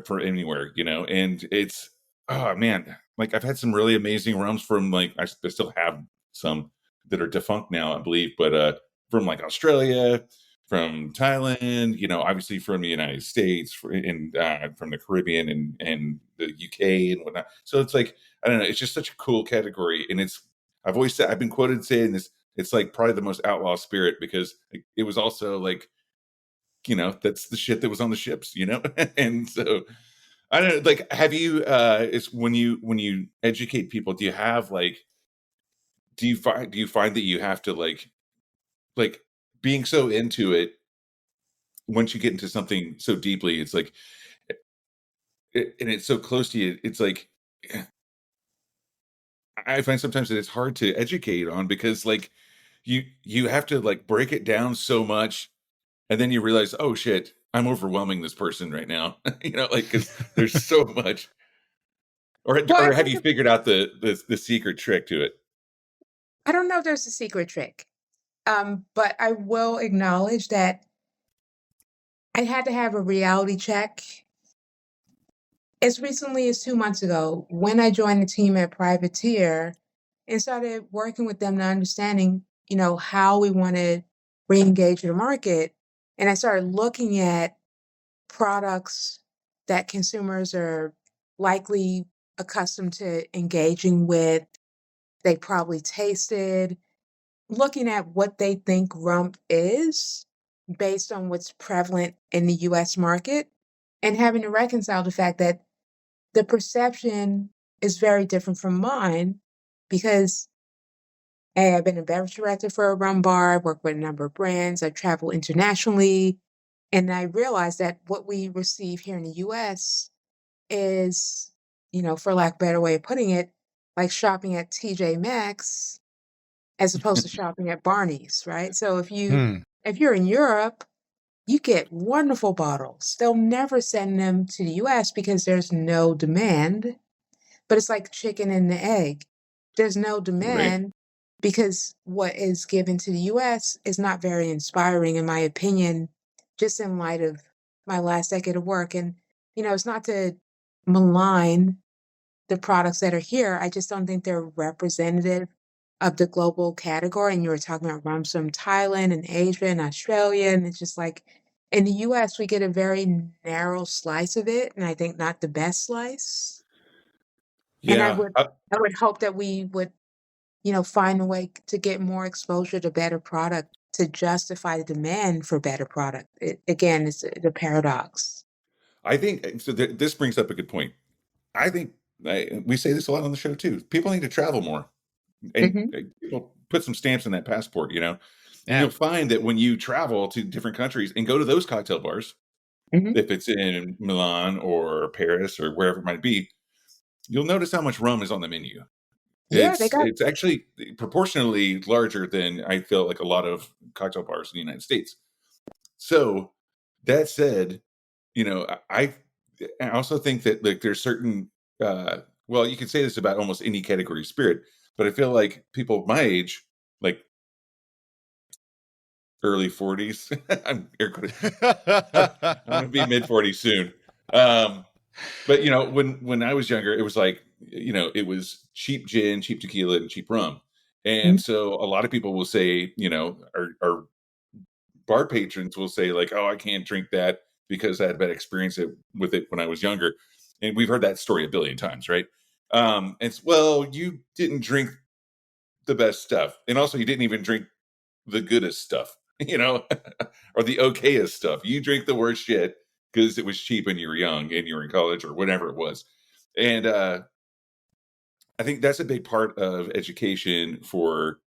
Speaker 6: for anywhere, and it's, oh man, like I've had some really amazing rums from like, I still have some that are defunct now, I believe, but from like Australia, from Thailand, obviously from the United States, from the Caribbean and the UK and whatnot. So it's like, I don't know, it's just such a cool category. And I've been quoted saying this, it's like probably the most outlaw spirit because it was also like, that's the shit that was on the ships, and so I don't know, like, have you, it's when you educate people, do you have like, do you find that you have to like being so into it, once you get into something so deeply, it's like, and it's so close to you, it's like, I find sometimes that it's hard to educate on because like you have to like break it down so much, and then you realize, oh shit, I'm overwhelming this person right now, like because there's so much.
Speaker 7: Well,
Speaker 6: or have you figured out the secret trick to it?
Speaker 7: I don't know if there's a secret trick. But I will acknowledge that I had to have a reality check as recently as 2 months ago when I joined the team at Privateer and started working with them to understanding, how we want to re-engage the market. And I started looking at products that consumers are likely accustomed to engaging with, they probably tasted, looking at what they think rum is based on what's prevalent in the US market and having to reconcile the fact that the perception is very different from mine because hey, I've been a beverage director for a rum bar, I've worked with a number of brands, I've traveled internationally, and I realized that what we receive here in the US is, for lack of a better way of putting it, like shopping at TJ Maxx as opposed to shopping at Barney's, right? So if you're in Europe, you get wonderful bottles. They'll never send them to the US because there's no demand, but it's like chicken and the egg. There's no
Speaker 6: Right.
Speaker 7: demand because what is given to the US is not very inspiring, in my opinion, just in light of my last decade of work. And, it's not to malign the products that are here. I just don't think they're representative of the global category. And you were talking about rums from Thailand and Asia and Australia. And it's just like in the US, we get a very narrow slice of it. And I think not the best slice. And
Speaker 6: Yeah.
Speaker 7: I would hope that we would, find a way to get more exposure to better product to justify the demand for better product. Again, it's the paradox.
Speaker 6: I think so. This brings up a good point. I think we say this a lot on the show too. People need to travel more and put some stamps in that passport, And you'll find that when you travel to different countries and go to those cocktail bars, if it's in Milan or Paris or wherever it might be, you'll notice how much rum is on the menu.
Speaker 7: Yeah, they got
Speaker 6: It's actually proportionally larger than I feel like a lot of cocktail bars in the United States. So that said, I also think that like there's certain well, you could say this about almost any category of spirit, but I feel like people my age, like early 40s, I'm going to be mid 40s soon. But when I was younger, it was like, it was cheap gin, cheap tequila, and cheap rum. And so a lot of people will say, our bar patrons will say like, oh, I can't drink that because I had a bad experience with it when I was younger. And we've heard that story a billion times, right? Well, you didn't drink the best stuff. And also you didn't even drink the goodest stuff, or the okayest stuff. You drink the worst shit because it was cheap and you were young and you were in college or whatever it was. And I think that's a big part of education for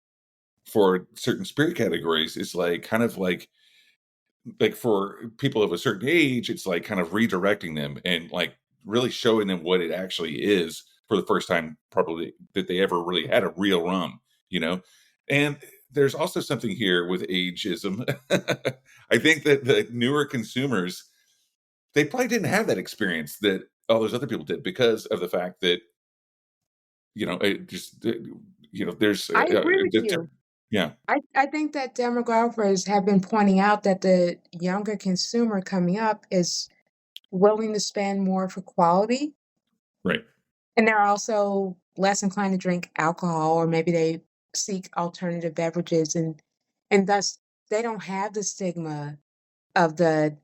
Speaker 6: certain spirit categories is like kind of like for people of a certain age, it's like kind of redirecting them and like really showing them what it actually is for the first time probably that they ever really had a real rum, And there's also something here with ageism. I think that the newer consumers, they probably didn't have that experience that all those other people did because of the fact that, it just, there's,
Speaker 7: I agree with you.
Speaker 6: Yeah.
Speaker 7: I think that demographers have been pointing out that the younger consumer coming up is willing to spend more for quality.
Speaker 6: Right.
Speaker 7: And they're also less inclined to drink alcohol, or maybe they seek alternative beverages and thus they don't have the stigma of the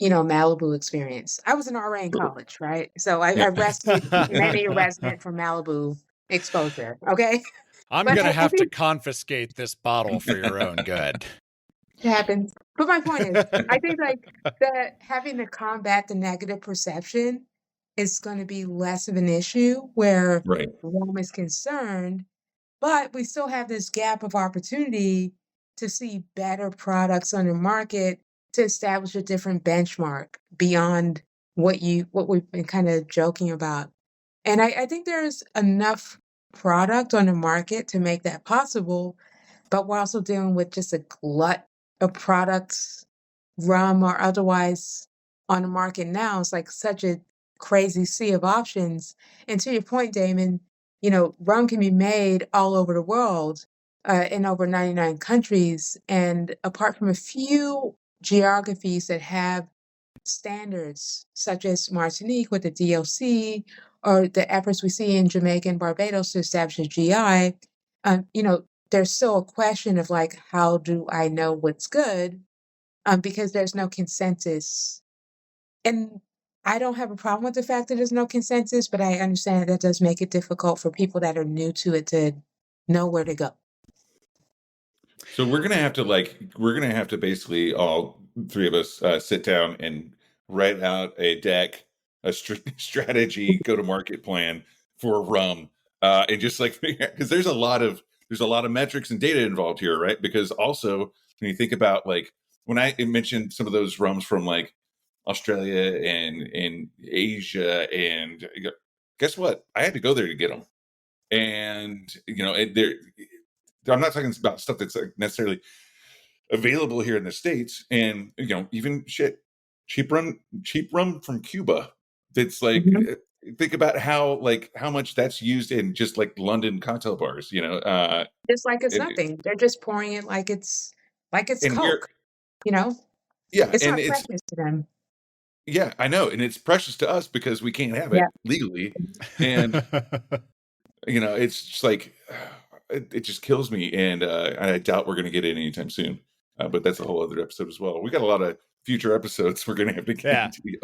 Speaker 7: Malibu experience. I was an RA in college, right? So I rescued many a resident from Malibu exposure. Okay.
Speaker 3: I'm
Speaker 7: But
Speaker 3: going to
Speaker 7: I
Speaker 3: have to
Speaker 7: think
Speaker 3: confiscate this bottle for your own good.
Speaker 7: it happens. But my point is, I think like that having to combat the negative perception is going to be less of an issue where
Speaker 6: Right.
Speaker 7: Rome is concerned, but we still have this gap of opportunity to see better products on the market to establish a different benchmark beyond what we've been kind of joking about. And I think there's enough product on the market to make that possible, but we're also dealing with just a glut of products, rum or otherwise, on the market now. It's like such a crazy sea of options. And to your point, Damon, rum can be made all over the world, in over 99 countries. And apart from a few geographies that have standards, such as Martinique with the DLC, or the efforts we see in Jamaica and Barbados to establish a GI, there's still a question of like, how do I know what's good? Because there's no consensus. And I don't have a problem with the fact that there's no consensus, but I understand that does make it difficult for people that are new to it to know where to go.
Speaker 6: So we're gonna have to basically all three of us sit down and write out a deck, a strategy, go to market plan for rum, and just like because there's a lot of metrics and data involved here, right? Because also when you think about like when I mentioned some of those rums from like Australia and Asia, and guess what? I had to go there to get them, and I'm not talking about stuff that's like necessarily available here in the States, and even cheap rum from Cuba. That's like think about how much that's used in just like London cocktail bars.
Speaker 7: Just like it's nothing. They're just pouring it like it's Coke.
Speaker 6: Yeah,
Speaker 7: it's
Speaker 6: and
Speaker 7: not precious to them.
Speaker 6: Yeah, I know, and it's precious to us because we can't have it legally, and it's just like it just kills me, and I doubt we're going to get it anytime soon. But that's a whole other episode as well. We got a lot of future episodes we're going to have to get into.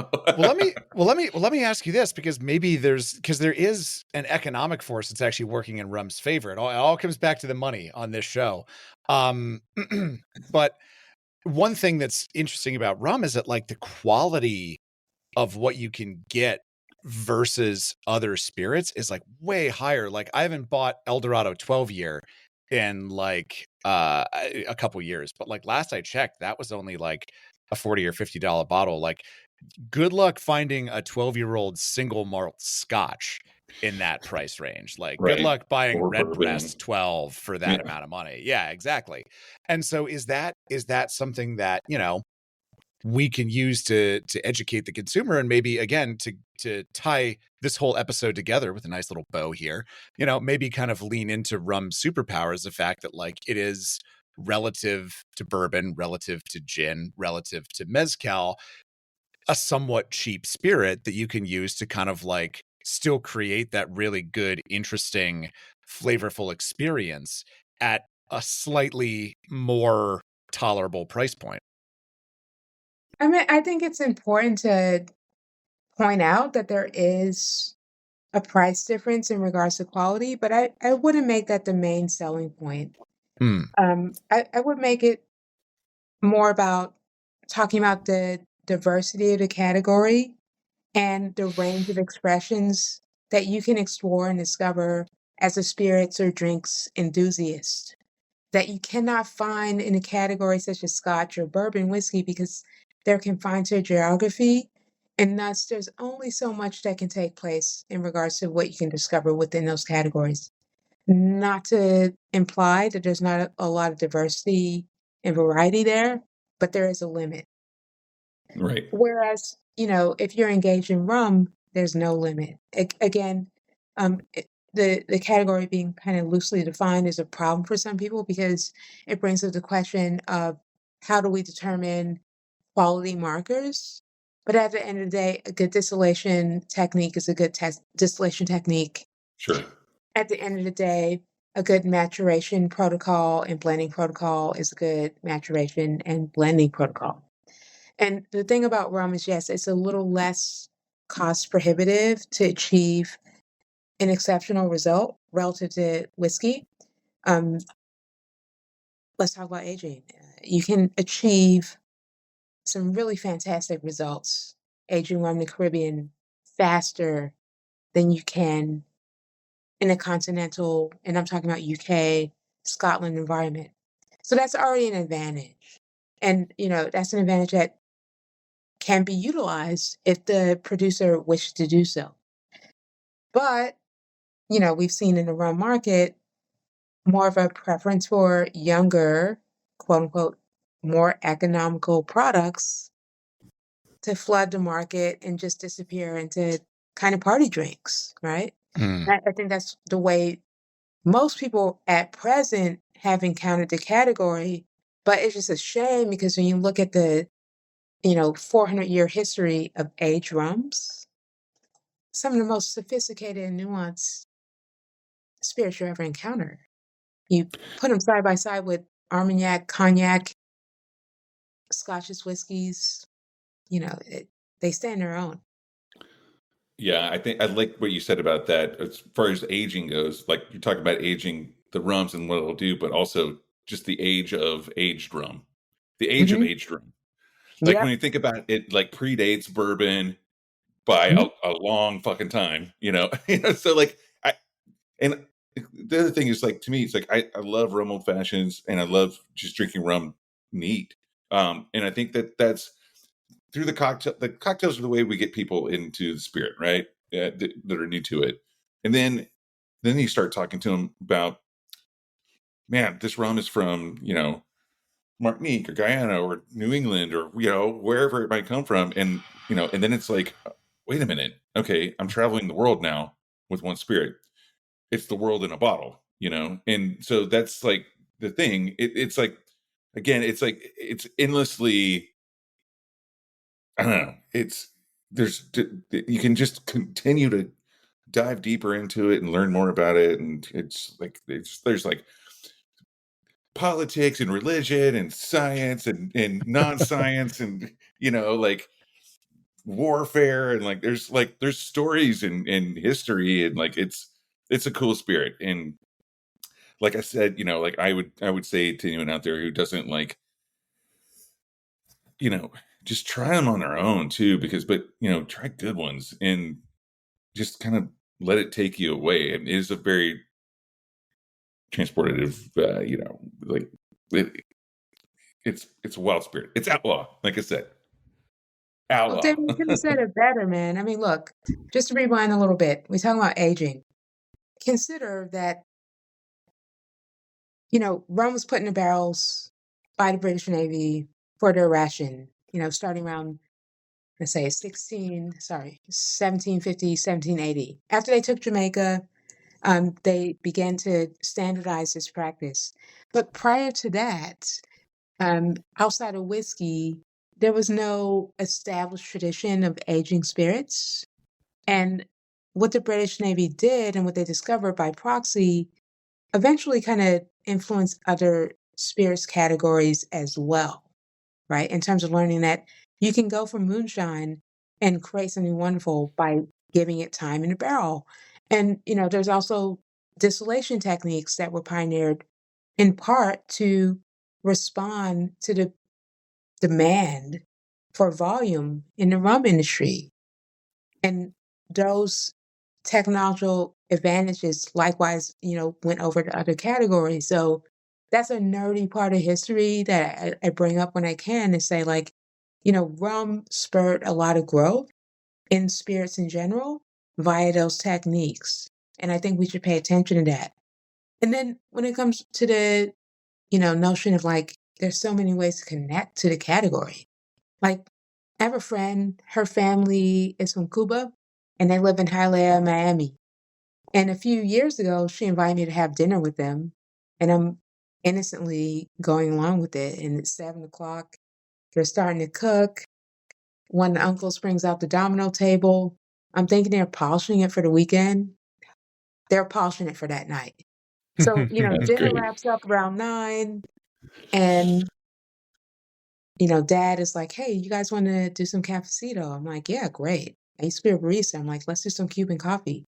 Speaker 3: let me ask you this, because maybe there is an economic force that's actually working in rum's favor. It all comes back to the money on this show. But one thing that's interesting about rum is that like the quality of what you can get versus other spirits is like way higher. Like I haven't bought Eldorado 12 year in like a couple years, but like last I checked, that was only like a $40 or $50 bottle. Like good luck finding a 12-year-old single malt scotch in that price range. Like good luck buying Redbreast 12 for that amount of money. Yeah, exactly. And so is that something that, we can use to educate the consumer, and maybe again to tie this whole episode together with a nice little bow here, maybe kind of lean into rum's superpowers, the fact that like it is relative to bourbon, relative to gin, relative to mezcal, a somewhat cheap spirit that you can use to kind of like still create that really good, interesting, flavorful experience at a slightly more tolerable price point.
Speaker 7: I mean, I think it's important to point out that there is a price difference in regards to quality, but I wouldn't make that the main selling point. I would make it more about talking about the diversity of the category and the range of expressions that you can explore and discover as a spirits or drinks enthusiast that you cannot find in a category such as Scotch or bourbon whiskey because they're confined to geography. And thus, there's only so much that can take place in regards to what you can discover within those categories. Not to imply that there's not a lot of diversity and variety there, but there is a limit.
Speaker 6: Right.
Speaker 7: Whereas, if you're engaged in rum, there's no limit. Again, the category being kind of loosely defined is a problem for some people because it brings up the question of how do we determine quality markers? But at the end of the day, a good distillation technique is a good distillation technique.
Speaker 6: Sure.
Speaker 7: At the end of the day, a good maturation protocol and blending protocol is a good maturation and blending protocol. And the thing about rum is, yes, it's a little less cost prohibitive to achieve an exceptional result relative to whiskey. Let's talk about aging. You can achieve some really fantastic results aging rum in the Caribbean faster than you can in a continental, and I'm talking about UK, Scotland environment. So that's already an advantage. And, that's an advantage that can be utilized if the producer wishes to do so. But, we've seen in the rum market more of a preference for younger, quote unquote, more economical products to flood the market and just disappear into kind of party drinks, right?
Speaker 3: Mm.
Speaker 7: I think that's the way most people at present have encountered the category, but it's just a shame because when you look at the 400-year history of aged rums, some of the most sophisticated and nuanced spirits you ever encounter. You put them side by side with Armagnac, Cognac, Scotches, whiskeys, they stand their own.
Speaker 6: Yeah, I think I like what you said about that as far as aging goes. Like you're talking about aging the rums and what it'll do, but also just the age of aged rum. The age of aged rum. Like
Speaker 7: Yep.
Speaker 6: when you think about it, like predates bourbon by
Speaker 7: Mhm.
Speaker 6: a long fucking time, So like and the other thing is like to me, it's like I love rum old fashions and I love just drinking rum neat. And I think that's through the cocktail. The cocktails are the way we get people into the spirit, right? That are new to it, and then you start talking to them about, man, this rum is from Martinique or Guyana or New England or wherever it might come from, and and then it's like, wait a minute, okay, I'm traveling the world now with one spirit. It's the world in a bottle, and so that's like the thing. It's like, again, it's like it's endlessly. I don't know. You can just continue to dive deeper into it and learn more about it, and there's like politics and religion and science and non-science and like warfare and there's stories and history and like it's a cool spirit. And like I said, like I would say to anyone out there who doesn't like, just try them on their own too, but try good ones and just kind of let it take you away. And it is a very transportative, like it's a wild spirit. It's outlaw, like I said,
Speaker 7: Well,
Speaker 6: outlaw.
Speaker 7: David, you could have said it better, man. I mean, look, just to rewind a little bit, we're talking about aging. Consider that, rum was put in the barrels by the British Navy for their ration, starting around, let's say 1750, 1780. After they took Jamaica, they began to standardize this practice. But prior to that, outside of whiskey, there was no established tradition of aging spirits. And what the British Navy did and what they discovered by proxy eventually kind of influenced other spirits categories as well, right? In terms of learning that you can go from moonshine and create something wonderful by giving it time in a barrel. And, there's also distillation techniques that were pioneered in part to respond to the demand for volume in the rum industry. And those technological advantages likewise, went over to other categories. So that's a nerdy part of history that I bring up when I can and say, like, rum spurred a lot of growth in spirits in general via those techniques. And I think we should pay attention to that. And then when it comes to the, notion of like, there's so many ways to connect to the category. Like, I have a friend, her family is from Cuba, and they live in Hialeah, Miami. And a few years ago, she invited me to have dinner with them, and I'm innocently going along with it. And it's 7 o'clock. They're starting to cook. One of the uncles brings out the domino table. I'm thinking they're polishing it for the weekend. They're polishing it for that night. So,
Speaker 6: That's
Speaker 7: dinner
Speaker 6: great.
Speaker 7: wraps up around 9, and Dad is like, "Hey, you guys want to do some cafecito?" I'm like, "Yeah, great." I used to be a barista. I'm like, "Let's do some Cuban coffee."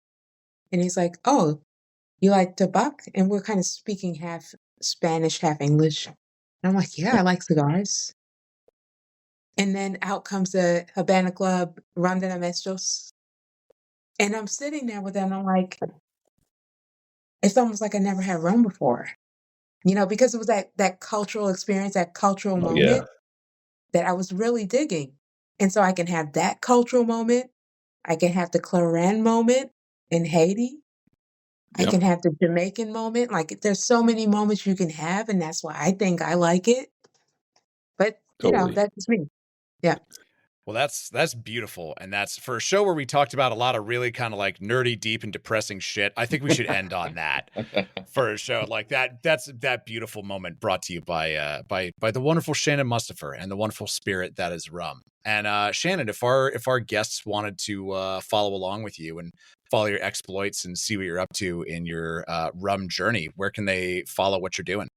Speaker 7: And he's like, "Oh, you like tobacco?" And we're kind of speaking half Spanish, half English. And I'm like, "Yeah, I like cigars." And then out comes the Habana Club, Ron de la Maestros. And I'm sitting there with them. And I'm like, it's almost like I never had rum before, because it was that cultural experience, that cultural
Speaker 6: Oh yeah.
Speaker 7: moment that I was really digging. And so I can have that cultural moment. I can have the Claren moment in Haiti. I can
Speaker 6: Yep.
Speaker 7: have the Jamaican moment. Like, there's so many moments you can have, and that's why I think I like it. But,
Speaker 6: Totally.
Speaker 7: that's just me. Yeah.
Speaker 3: Well, that's beautiful. And that's for a show where we talked about a lot of really kind of like nerdy, deep and depressing shit. I think we should end on that for a show like that. That's that beautiful moment brought to you by the wonderful Shannon Mustipher and the wonderful spirit that is rum. And Shannon, if our guests wanted to follow along with you and follow your exploits and see what you're up to in your rum journey, where can they follow what you're doing?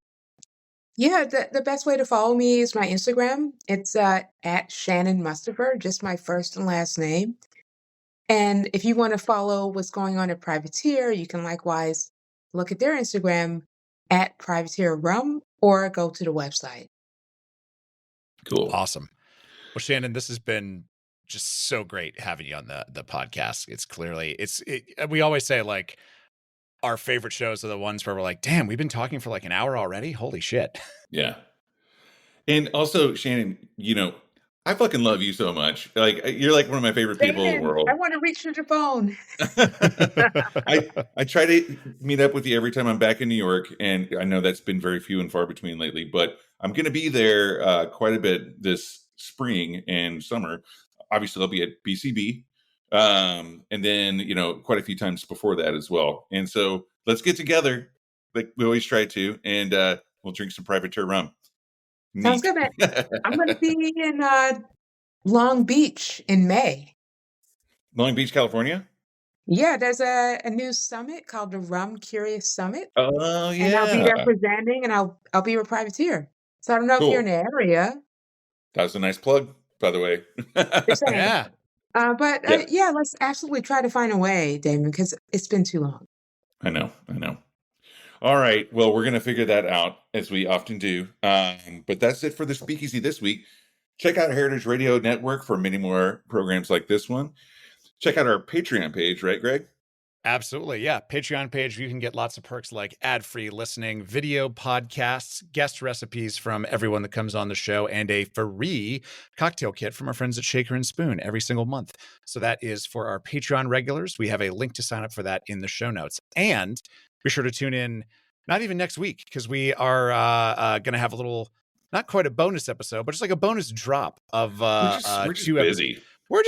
Speaker 7: Yeah, the best way to follow me is my Instagram. It's at Shannon Mustipher, just my first and last name. And if you want to follow what's going on at Privateer, you can likewise look at their Instagram at Privateer Rum or go to the website.
Speaker 6: Cool.
Speaker 3: Awesome. Well, Shannon, this has been just so great having you on the podcast. It's clearly we always say like our favorite shows are the ones where we're like, damn, we've been talking for like an hour already. Holy shit.
Speaker 6: Yeah. And also, Shannon, I fucking love you so much. Like, you're like one of my favorite people in the world.
Speaker 7: I want to reach for the phone.
Speaker 6: I try to meet up with you every time I'm back in New York, and I know that's been very few and far between lately, but I'm going to be there quite a bit this spring and summer. Obviously, I'll be at BCB, and then, quite a few times before that as well. And so let's get together, like we always try to, and we'll drink some Privateer rum.
Speaker 7: Sounds good, man. I'm going to be in Long Beach in May.
Speaker 6: Long Beach, California?
Speaker 7: Yeah, there's a new summit called the Rum Curious Summit.
Speaker 6: Oh, yeah.
Speaker 7: And I'll be there presenting, and I'll be with Privateer. So I don't know if you're in the area.
Speaker 6: That was a nice plug, by the way.
Speaker 3: Yeah.
Speaker 7: Yeah, let's absolutely try to find a way, Damon, because it's been too long.
Speaker 6: I know. All right. Well, we're going to figure that out, as we often do. But that's it for the Speakeasy this week. Check out Heritage Radio Network for many more programs like this one. Check out our Patreon page, right, Greg?
Speaker 3: Absolutely. Yeah. Patreon page. You can get lots of perks like ad-free listening, video podcasts, guest recipes from everyone that comes on the show, and a free cocktail kit from our friends at Shaker and Spoon every single month. So that is for our Patreon regulars. We have a link to sign up for that in the show notes. And be sure to tune in, not even next week, because we are going to have a little, not quite a bonus episode, but just like a bonus drop of
Speaker 6: we're just
Speaker 3: two
Speaker 6: busy.
Speaker 3: episodes. We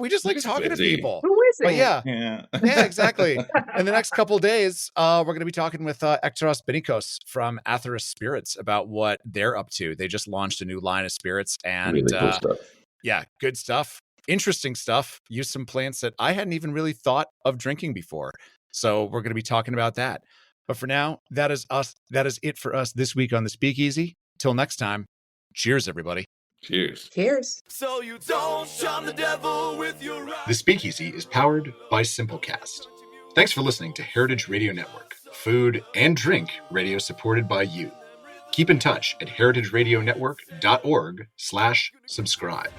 Speaker 3: just like talking
Speaker 6: busy.
Speaker 3: to people.
Speaker 7: Who is it?
Speaker 3: But yeah, exactly. In the next couple of days, we're going to be talking with Ekteros Benikos from Atheros Spirits about what they're up to. They just launched a new line of spirits, and
Speaker 6: really cool stuff.
Speaker 3: Yeah, good stuff. Interesting stuff. Use some plants that I hadn't even really thought of drinking before. So we're going to be talking about that. But for now, that is us. That is it for us this week on the Speakeasy. Till next time, cheers, everybody.
Speaker 6: Cheers.
Speaker 7: Cheers.
Speaker 5: So you don't shun the devil with your right.
Speaker 3: The Speakeasy is powered by Simplecast. Thanks for listening to Heritage Radio Network, food and drink radio supported by you. Keep in touch at heritageradionetwork.org/subscribe.